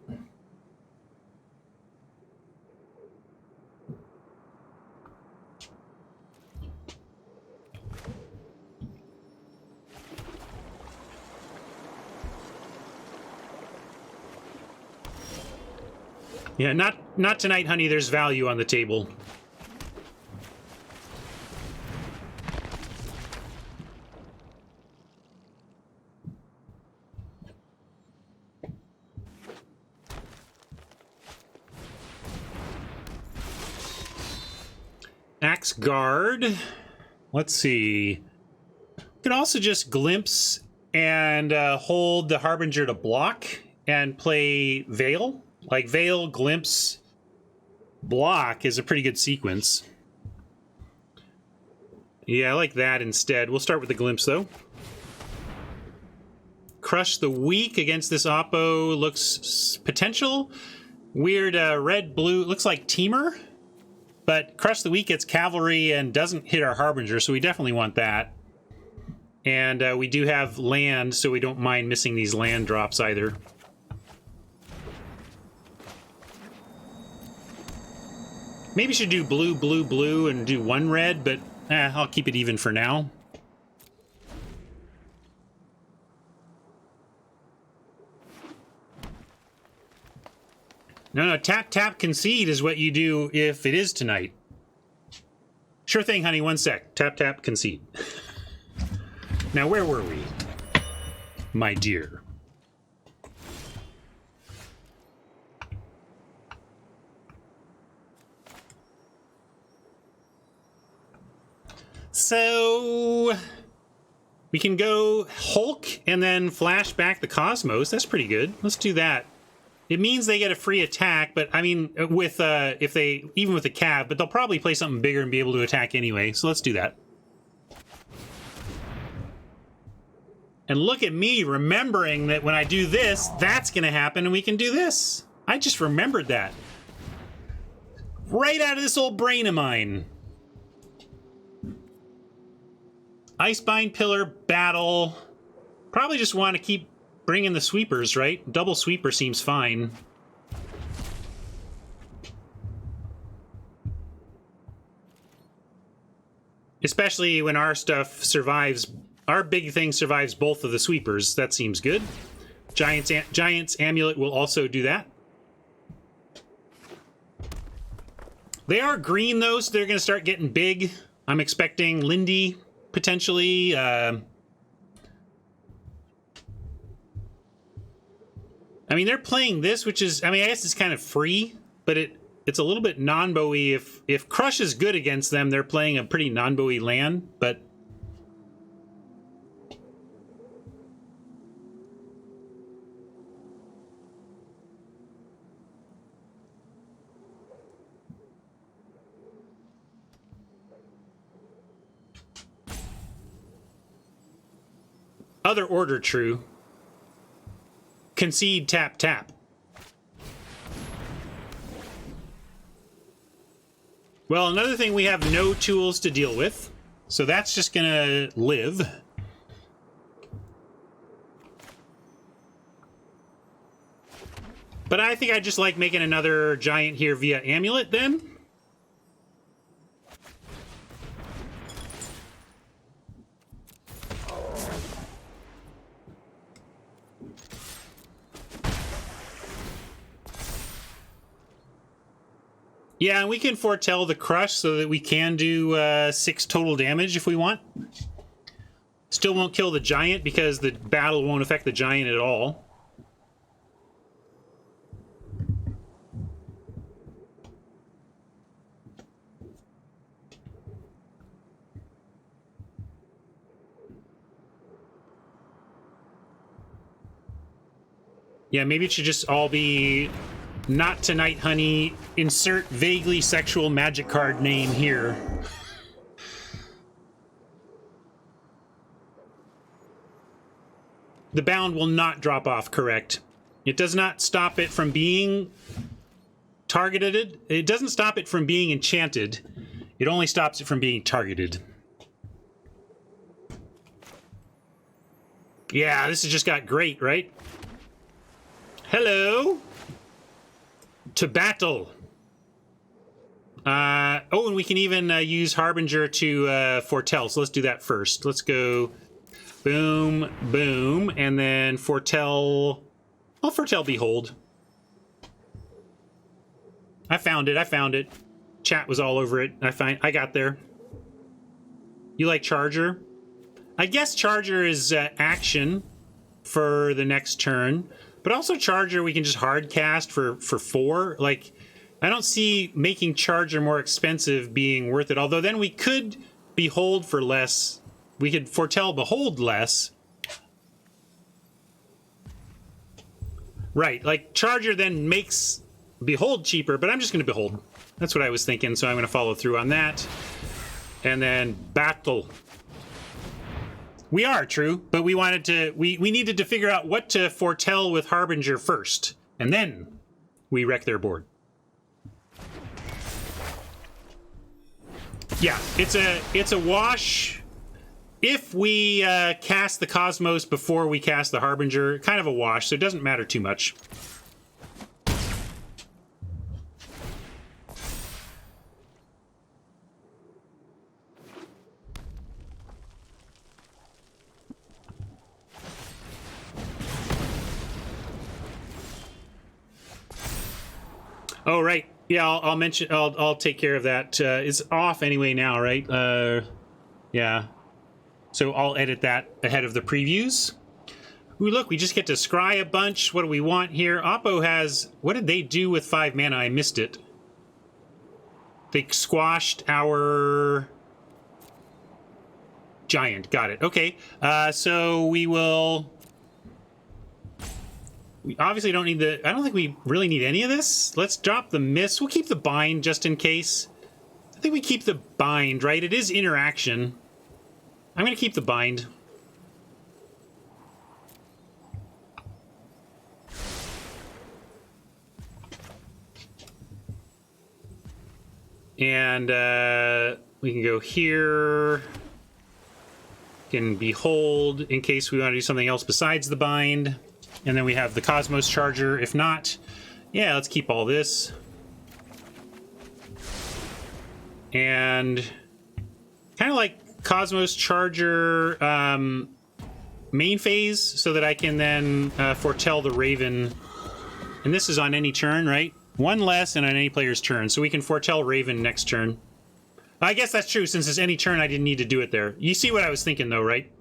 Speaker 1: Yeah, not tonight, honey. There's value on the table. Axe Guard. Let's see. Could also just glimpse and hold the Harbinger to block and play Veil. Like Veil, Glimpse, Block is a pretty good sequence. Yeah, I like that instead. We'll start with the Glimpse, though. Crush the Weak against this Oppo looks potential. Weird red-blue. Looks like Teamer. But Crush the Weak gets Cavalry and doesn't hit our Harbinger, so we definitely want that. And we do have land, so we don't mind missing these land drops either. Maybe should do blue, blue, blue, and do 1 red, but I'll keep it even for now. No, tap, tap, concede is what you do if it is tonight. Sure thing, honey, 1 sec. Tap, tap, concede. Now, where were we, my dear? So we can go Hulk and then flash back the Cosmos. That's pretty good. Let's do that. It means they get a free attack, but I mean, with if they even with the Cav, but they'll probably play something bigger and be able to attack anyway. So let's do that. And look at me remembering that when I do this, that's going to happen, and we can do this. I just remembered that right out of this old brain of mine. Icebind Pillar, Battle. Probably just want to keep bringing the sweepers, right? Double sweeper seems fine. Especially when our stuff survives, our big thing survives both of the sweepers. That seems good. Giant's Amulet will also do that. They are green though, so they're going to start getting big. I'm expecting Lindy potentially. I mean, they're playing this, which is, I mean, I guess it's kind of free, but it's a little bit non-bowy. If Crush is good against them, they're playing a pretty non-bowy land, but other order true. Concede, tap, tap. Well, another thing, we have no tools to deal with, so that's just gonna live. But I think I just like making another giant here via Amulet then. Yeah, and we can foretell the crush so that we can do 6 total damage if we want. Still won't kill the giant because the battle won't affect the giant at all. Yeah, maybe it should just all be not tonight, honey. Insert vaguely sexual magic card name here. The bound will not drop off, correct? It does not stop it from being targeted. It doesn't stop it from being enchanted. It only stops it from being targeted. Yeah, this has just got great, right? Hello. To battle. Oh, and we can even use Harbinger to foretell. So let's do that first. Let's go boom, boom, and then foretell. I'll foretell Behold. I found it. I found it. Chat was all over it. I got there. You like Charger? I guess Charger is action for the next turn. But also Charger, we can just hard cast for 4. Like, I don't see making Charger more expensive being worth it. Although then we could Behold for less. We could foretell Behold less. Right, like Charger then makes Behold cheaper, but I'm just going to Behold. That's what I was thinking, so I'm going to follow through on that. And then Battle. We are, true, but we wanted to, we needed to figure out what to foretell with Harbinger first, and then we wreck their board. Yeah, it's a wash if we cast the Cosmos before we cast the Harbinger. Kind of a wash, so it doesn't matter too much. Oh, right. Yeah, I'll mention. I'll take care of that. It's off anyway now, right? Yeah. So I'll edit that ahead of the previews. Ooh, look, we just get to scry a bunch. What do we want here? Oppo has. What did they do with 5 mana? I missed it. They squashed our giant. Got it. Okay. So we will. We obviously don't need the... I don't think we really need any of this. Let's drop the Miss. We'll keep the Bind just in case. I think we keep the Bind, right? It is interaction. I'm going to keep the Bind. And we can go here. Can Behold in case we want to do something else besides the Bind. And then we have the Cosmos Charger. If not, yeah, let's keep all this. And kind of like Cosmos Charger main phase so that I can then foretell the Raven. And this is on any turn, right? 1 less and on any player's turn. So we can foretell Raven next turn. I guess that's true since it's any turn I didn't need to do it there. You see what I was thinking though, right?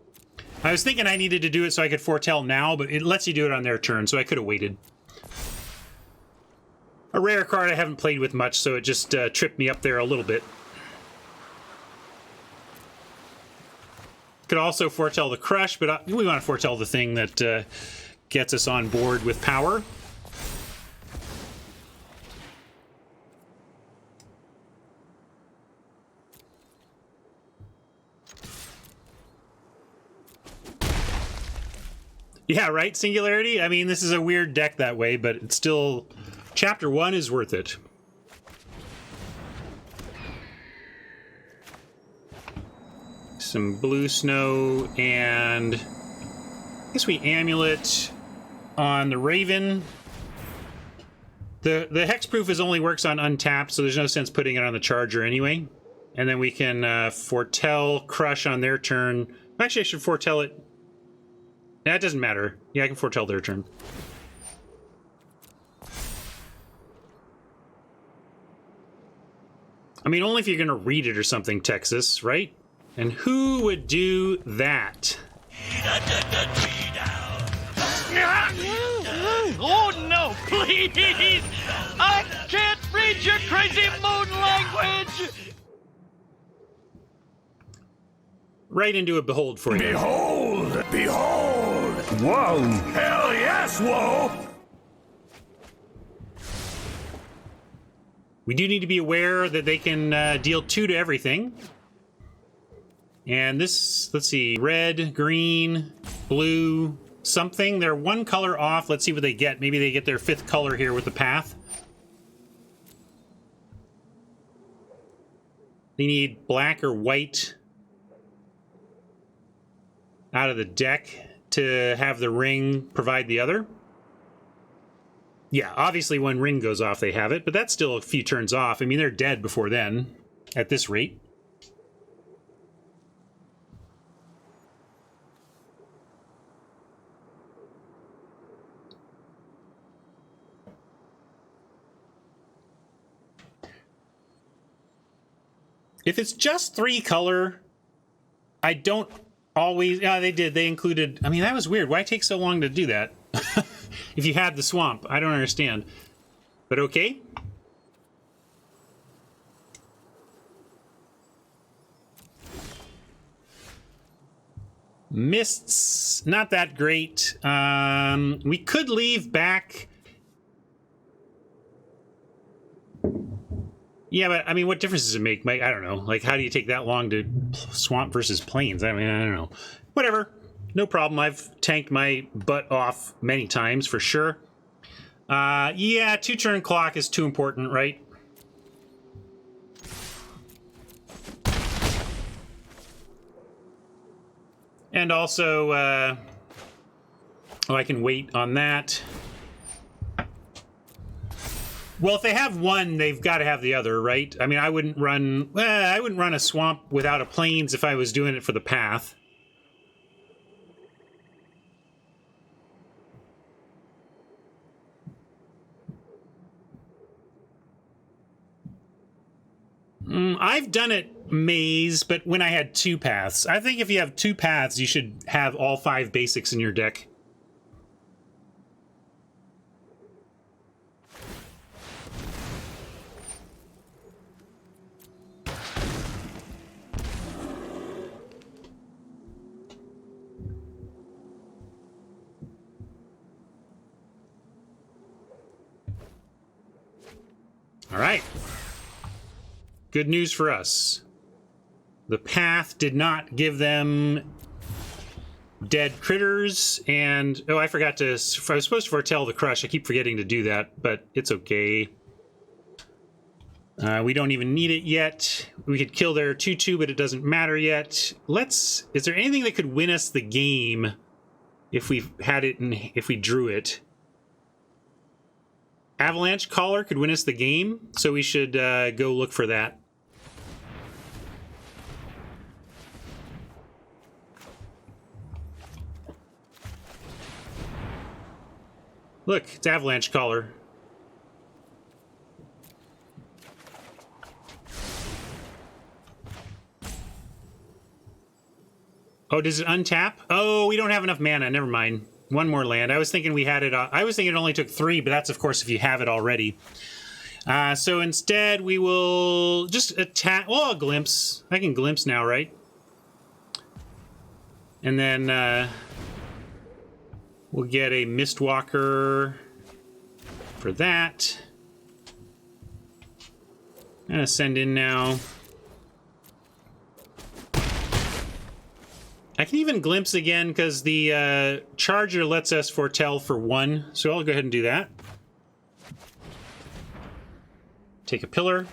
Speaker 1: I was thinking I needed to do it so I could foretell now, but it lets you do it on their turn, so I could have waited. A rare card I haven't played with much, so it just tripped me up there a little bit. Could also foretell the Crush, but we want to foretell the thing that gets us on board with power. Yeah, right? Singularity? I mean, this is a weird deck that way, but it's still... Chapter 1 is worth it. Some blue snow, and... I guess we Amulet on the Raven. The hexproof only works on untapped, so there's no sense putting it on the charger anyway. And then we can foretell crush on their turn. Actually, I should foretell it. That doesn't matter. Yeah, I can foretell their turn. I mean, only if you're going to read it or something, Texas, right? And who would do that?
Speaker 4: Oh, no, please! I can't read your crazy moon language!
Speaker 1: Right into a behold for you.
Speaker 3: Behold! Behold! Whoa! Hell yes, whoa!
Speaker 1: We do need to be aware that they can deal 2 to everything. And this, let's see, red, green, blue, something. They're 1 color off. Let's see what they get. Maybe they get their 5th color here with the path. They need black or white out of the deck to have the ring provide the other. Yeah, obviously when ring goes off, they have it, but that's still a few turns off. I mean, they're dead before then, at this rate. If it's just 3 color, I don't always... Yeah, they did. They included... I mean, that was weird. Why take so long to do that? If you had the swamp, I don't understand. But okay. Mists, not that great. We could leave back... Yeah, but I mean, what difference does it make? I don't know. Like, how do you take that long to swamp versus plains? I mean, I don't know. Whatever. No problem. I've tanked my butt off many times for sure. Yeah, 2-turn clock is too important, right? And also, oh, I can wait on that. Well, if they have one, they've got to have the other, right? I mean, I wouldn't run a swamp without a plains if I was doing it for the path. I've done it maze, but when I had 2 paths. I think if you have 2 paths, you should have all 5 basics in your deck. All right. Good news for us. The path did not give them dead critters, and oh, I forgot to... I was supposed to foretell the crush. I keep forgetting to do that, but it's okay. We don't even need it yet. We could kill their 2/2, but it doesn't matter yet. Let's... Is there anything that could win us the game if we had it and if we drew it? Avalanche Caller could win us the game, so we should go look for that. Look, it's Avalanche Caller. Oh, does it untap? Oh, we don't have enough mana. Never mind. 1 more land. I was thinking we had it. I was thinking it only took 3, but that's, of course, if you have it already. So instead, we will just attack. Oh, a glimpse. I can glimpse now, right? And then we'll get a Mistwalker for that. I'm gonna send in now. I can even glimpse again because the charger lets us foretell for 1, so I'll go ahead and do that. Take a pillar.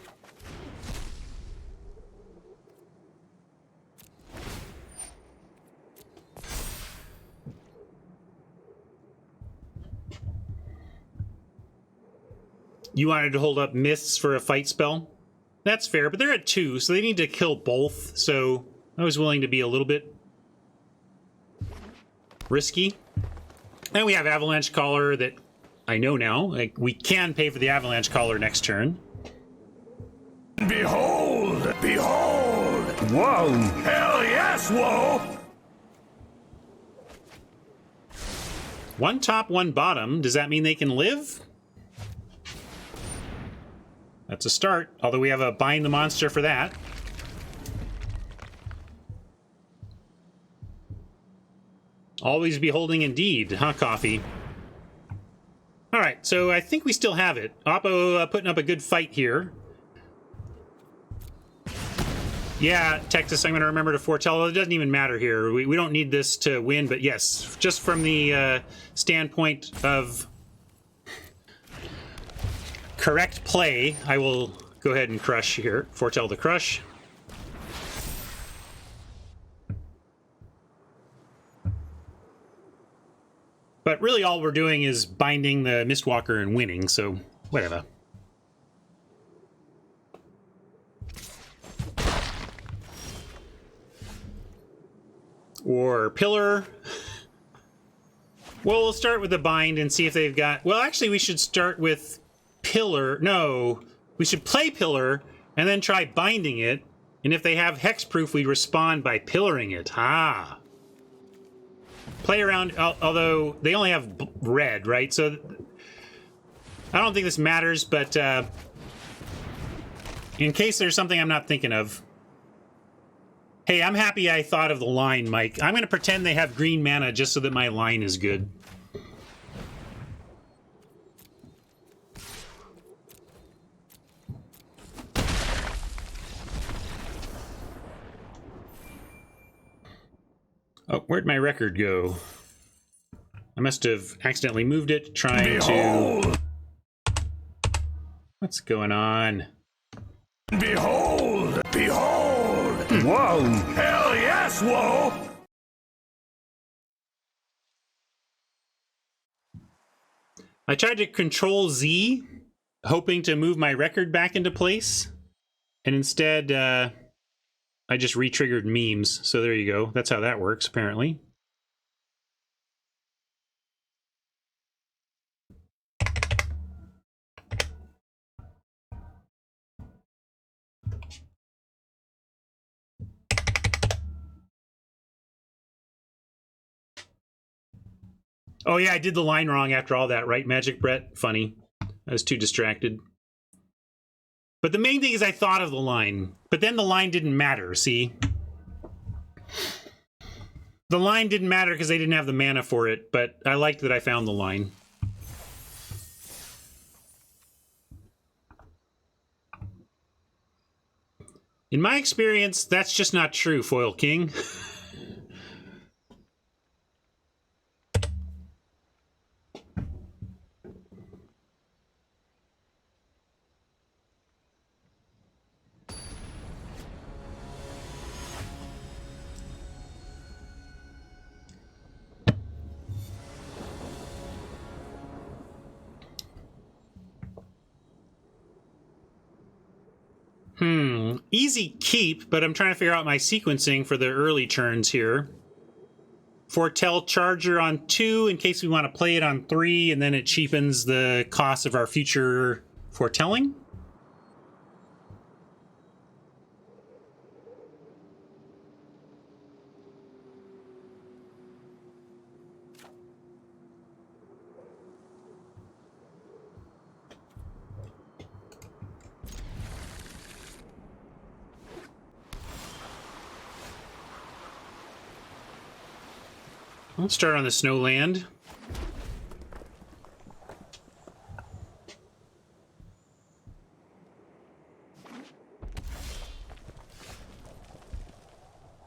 Speaker 1: You wanted to hold up myths for a fight spell. That's fair, but they're at 2, so they need to kill both. So I was willing to be a little bit risky. And we have Avalanche Caller that I know now. Like, we can pay for the Avalanche Caller next turn.
Speaker 3: Behold! Behold! Whoa! Hell yes, whoa!
Speaker 1: 1 top, 1 bottom. Does that mean they can live? That's a start, although we have a bind the monster for that. Always beholding indeed, huh, Coffee? Alright, so I think we still have it. Oppo putting up a good fight here. Yeah, Texas, I'm going to remember to foretell. It doesn't even matter here. We don't need this to win, but yes, just from the standpoint of correct play, I will go ahead and crush here. Foretell the crush. But really all we're doing is binding the Mistwalker and winning, so whatever. Or Pillar. Well, we'll start with the bind and see if they've got... Well, actually, we should start with Pillar. No, we should play Pillar and then try binding it. And if they have hexproof, we respond by pillaring it. Ah. Play around, although they only have red, right? So I don't think this matters, but in case there's something I'm not thinking of. Hey, I'm happy I thought of the line, Mike. I'm going to pretend they have green mana just so that my line is good. Oh, where'd my record go? I must have accidentally moved it, trying to... What's going on?
Speaker 3: Behold! Behold! Whoa! Hell yes, whoa!
Speaker 1: I tried to Control Z, hoping to move my record back into place, and instead, I just re-triggered memes. So there you go. That's how that works, apparently. Oh yeah, I did the line wrong after all that, right, Magic Brett? Funny. I was too distracted. But the main thing is I thought of the line. But then the line didn't matter, see? The line didn't matter because they didn't have the mana for it, but I liked that I found the line. In my experience, that's just not true, Foil King. Easy keep, but I'm trying to figure out my sequencing for the early turns here. Foretell Charger on 2 in case we want to play it on 3, and then it cheapens the cost of our future foretelling. Let's start on the Snowland.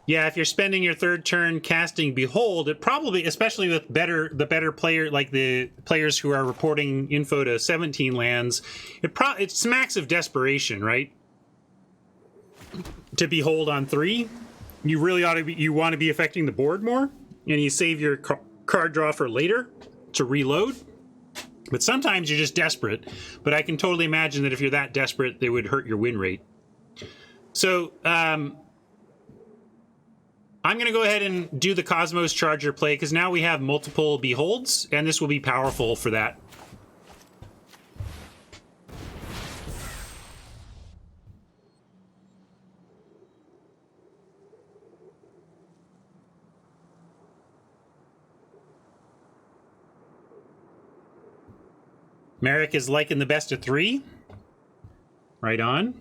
Speaker 1: Yeah, if you're spending your third turn casting Behold, it probably, especially with the better player, like the players who are reporting info to 17 lands, it smacks of desperation, right? To Behold on 3, you really ought to be, you want to be affecting the board more, and you save your card draw for later to reload. But sometimes you're just desperate. But I can totally imagine that if you're that desperate, they would hurt your win rate. So I'm going to go ahead and do the Cosmos Charger play, because now we have multiple Beholds, and this will be powerful for that. Merrick is liking the best of 3. Right on.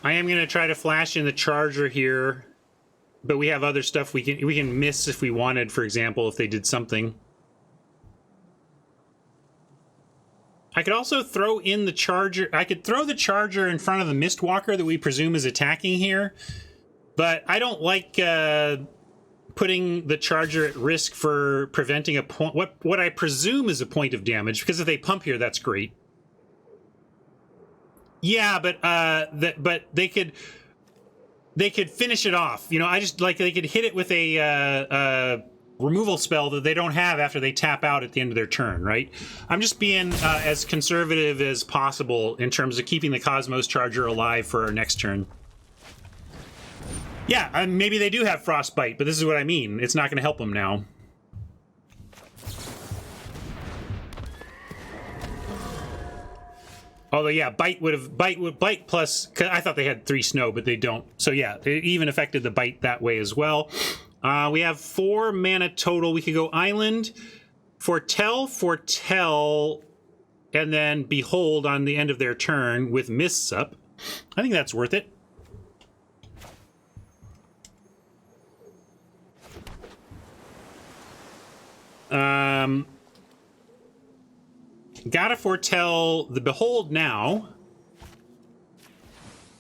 Speaker 1: I am going to try to flash in the Charger here, but we have other stuff we can miss if we wanted, for example, if they did something. I could also throw in the Charger. I could throw the Charger in front of the Mistwalker that we presume is attacking here, but I don't like putting the Charger at risk for preventing a point. What I presume is a point of damage, because if they pump here, that's great. Yeah, but they could finish it off. You know, I just like they could hit it with a removal spell that they don't have after they tap out at the end of their turn, right? I'm just being as conservative as possible in terms of keeping the Cosmos Charger alive for our next turn. Yeah, maybe they do have Frostbite, but this is what I mean. It's not going to help them now. Although, yeah, Bite plus, 'cause I thought they had 3 snow, but they don't. So yeah, it even affected the Bite that way as well. We have 4 mana total. We could go Island, Foretell, and then Behold on the end of their turn with Mists up. I think that's worth it. Gotta foretell the Behold now,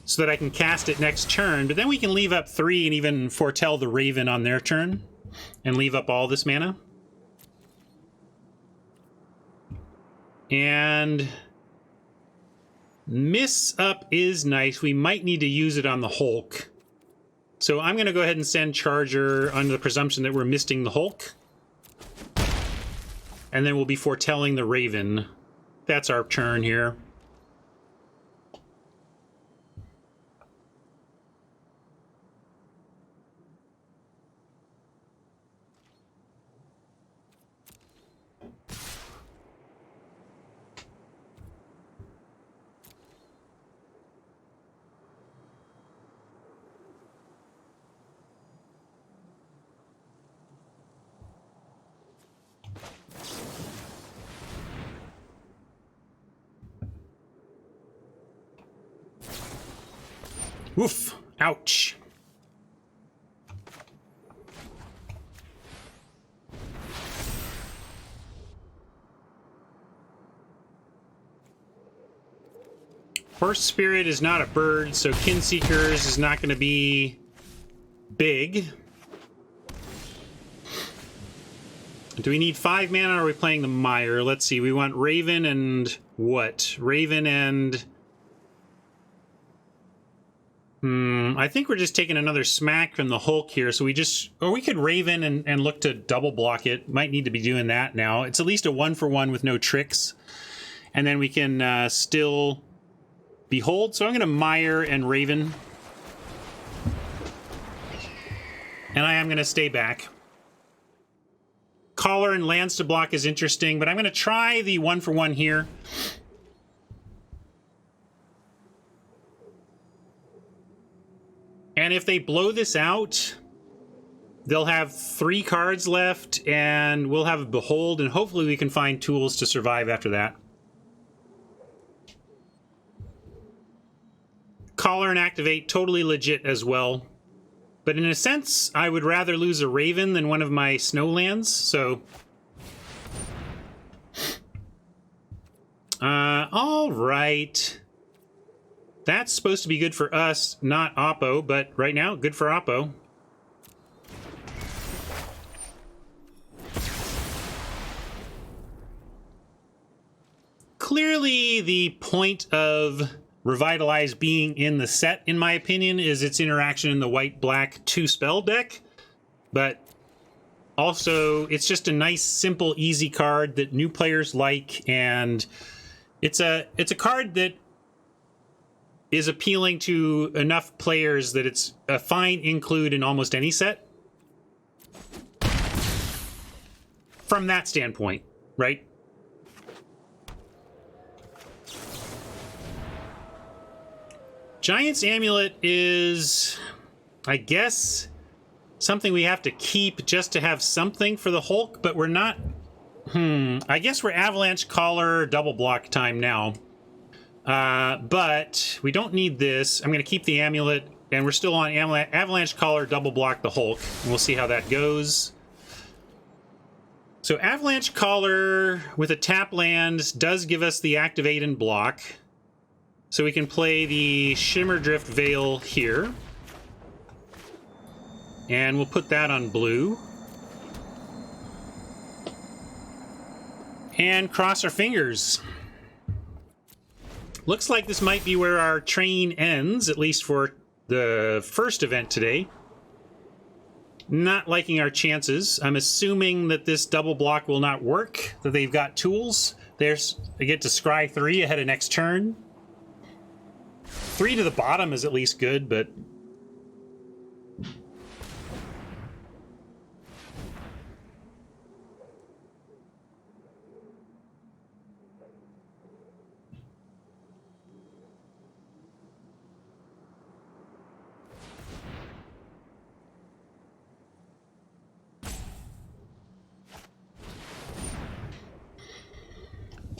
Speaker 1: so that I can cast it next turn, but then we can leave up 3 and even foretell the Raven on their turn, and leave up all this mana. And Miss up is nice. We might need to use it on the Hulk. So I'm going to go ahead and send Charger under the presumption that we're misting the Hulk. And then we'll be foretelling the Raven. That's our turn here. Oof. Ouch. Horse Spirit is not a bird, so Kinseekers is not going to be big. Do we need 5 mana, or are we playing the Mire? Let's see. We want Raven and what? Raven and... I think we're just taking another smack from the Hulk here, so we just... Or we could Raven and look to double block it. Might need to be doing that now. It's at least a 1-for-1 with no tricks. And then we can still Behold. So I'm going to Mire and Raven. And I am going to stay back. Collar and lands to block is interesting, but I'm going to try the 1-for-1 here. And if they blow this out, they'll have 3 cards left, and we'll have a Behold, and hopefully we can find tools to survive after that. Collar and Activate, totally legit as well. But in a sense, I would rather lose a Raven than one of my Snowlands, so... all right. That's supposed to be good for us, not Oppo, but right now, good for Oppo. Clearly, the point of revitalize being in the set, in my opinion, is its interaction in the white-black 2-spell deck. But also, it's just a nice, simple, easy card that new players like, and it's a card that is appealing to enough players that it's a fine include in almost any set. From that standpoint, right? Giant's Amulet is, I guess, something we have to keep just to have something for the Hulk, but we're not... I guess we're Avalanche Collar double block time now. But we don't need this. I'm going to keep the Amulet, and we're still on Avalanche Collar double block the Hulk. And we'll see how that goes. So Avalanche Collar with a tap land does give us the activate and block. So we can play the Shimmerdrift Veil here. And we'll put that on blue. And cross our fingers. Looks like this might be where our train ends, at least for the first event today. Not liking our chances. I'm assuming that this double block will not work, that they've got tools. They get to scry 3 ahead of next turn. 3 to the bottom is at least good, but...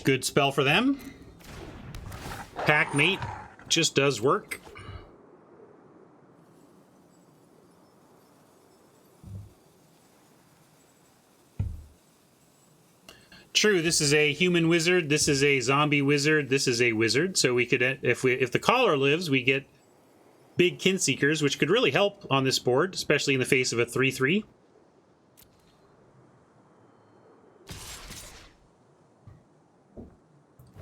Speaker 1: good spell for them. Pack Mate just does work. True, this is a human wizard, this is a zombie wizard, this is a wizard, so we could, if the Collar lives, we get big Kinseekers, which could really help on this board, especially in the face of a 3/3.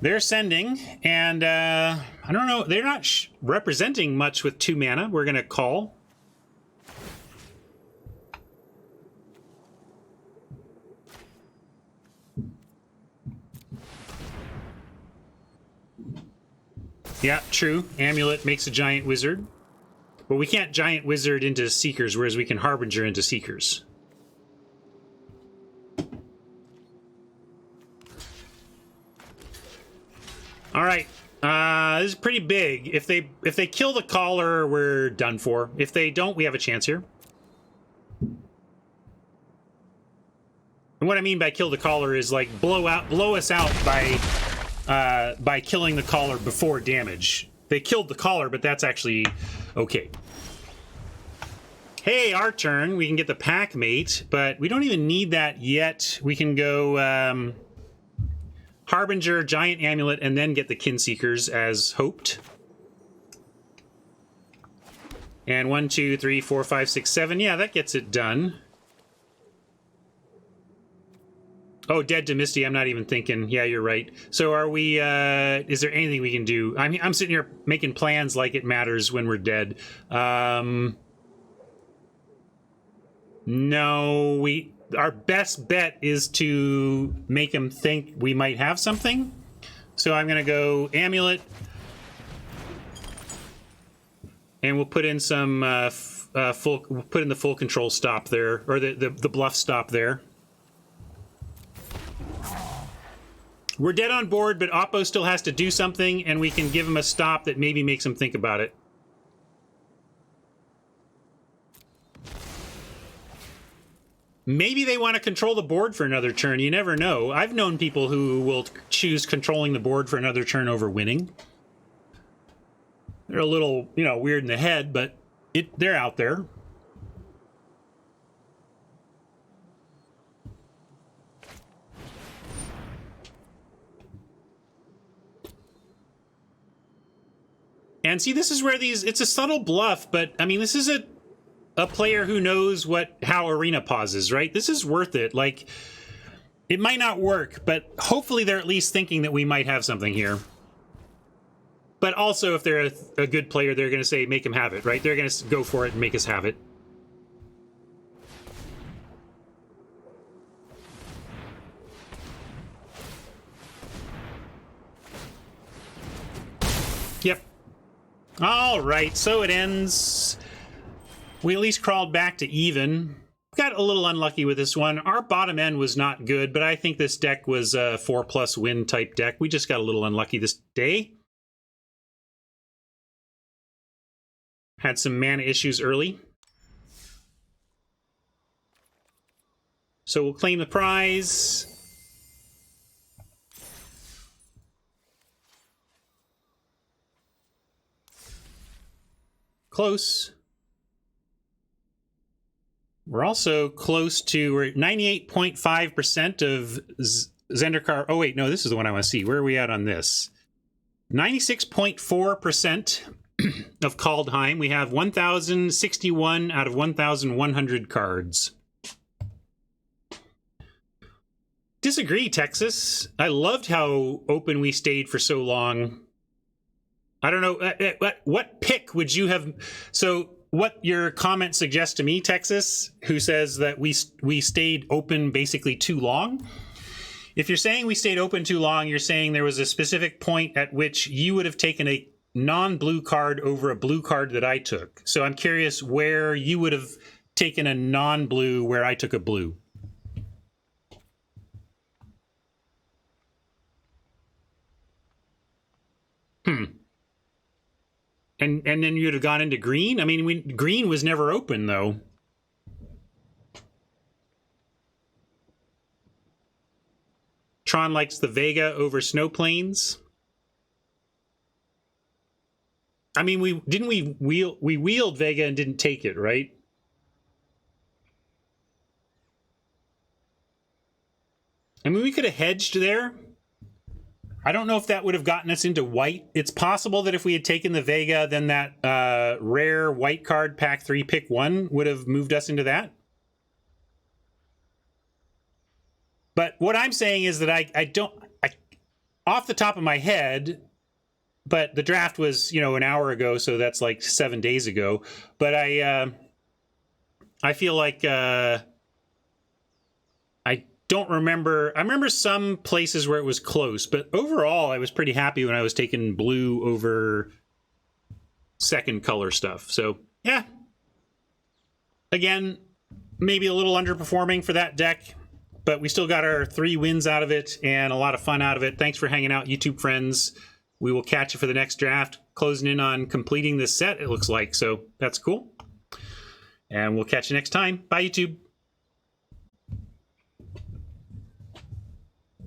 Speaker 1: They're sending, and I don't know, they're not representing much with 2 mana. We're going to call. Yeah, true. Amulet makes a giant wizard. But we can't giant wizard into Seekers, whereas we can Harbinger into Seekers. All right, this is pretty big. If they kill the Collar, we're done for. If they don't, we have a chance here. And what I mean by kill the Collar is like blow us out by killing the Collar before damage. They killed the Collar, but that's actually okay. Hey, our turn. We can get the Pack Mate, but we don't even need that yet. We can go. Harbinger, Giant Amulet, and then get the Kinseekers as hoped. And 1, 2, 3, 4, 5, 6, 7. Yeah, that gets it done. Oh, Dead to Misty, I'm not even thinking. Yeah, you're right. So are we, is there anything we can do? I'm sitting here making plans like it matters when we're dead. No, our best bet is to make him think we might have something. So I'm going to go Amulet. And we'll put in some we'll put in the full control stop there, or the bluff stop there. We're dead on board, but Oppo still has to do something, and we can give him a stop that maybe makes him think about it. Maybe they want to control the board for another turn. You never know. I've known people who will choose controlling the board for another turn over winning. They're a little, weird in the head, but they're out there. And see, this is where it's a subtle bluff, but I mean, this is a player who knows how arena pauses, right? This is worth it. Like, it might not work, but hopefully they're at least thinking that we might have something here. But also, if they're a good player, they're going to say, make him have it, right? They're going to go for it and make us have it. Yep. All right, so it ends. We at least crawled back to even. Got a little unlucky with this one. Our bottom end was not good, but I think this deck was a 4+ win type deck. We just got a little unlucky this day. Had some mana issues early. So we'll claim the prize. Close. We're also close to, we're at 98.5% of Zendikar. Oh, wait, no, this is the one I want to see. Where are we at on this? 96.4% of Kaldheim. We have 1,061 out of 1,100 cards. Disagree, Texas. I loved how open we stayed for so long. I don't know, what pick would you have? So what your comment suggests to me, Texas, who says that we stayed open basically too long. If you're saying we stayed open too long, you're saying there was a specific point at which you would have taken a non-blue card over a blue card that I took. So I'm curious where you would have taken a non-blue where I took a blue. And then you'd have gone into green? I mean, green was never open, though. Tron likes the Vega over Snow Plains. I mean, we wheeled Vega and didn't take it, right? I mean, we could have hedged there. I don't know if that would have gotten us into white. It's possible that if we had taken the Vega, then that rare white card pack 3 pick 1 would have moved us into that. But what I'm saying is that I don't, off the top of my head, but the draft was, you know, an hour ago, so that's like 7 days ago. But I feel like I don't remember. I remember some places where it was close, but overall, I was pretty happy when I was taking blue over second color stuff. So, yeah. Again, maybe a little underperforming for that deck, but we still got our 3 wins out of it and a lot of fun out of it. Thanks for hanging out, YouTube friends. We will catch you for the next draft. Closing in on completing this set, it looks like. So, that's cool. And we'll catch you next time. Bye, YouTube.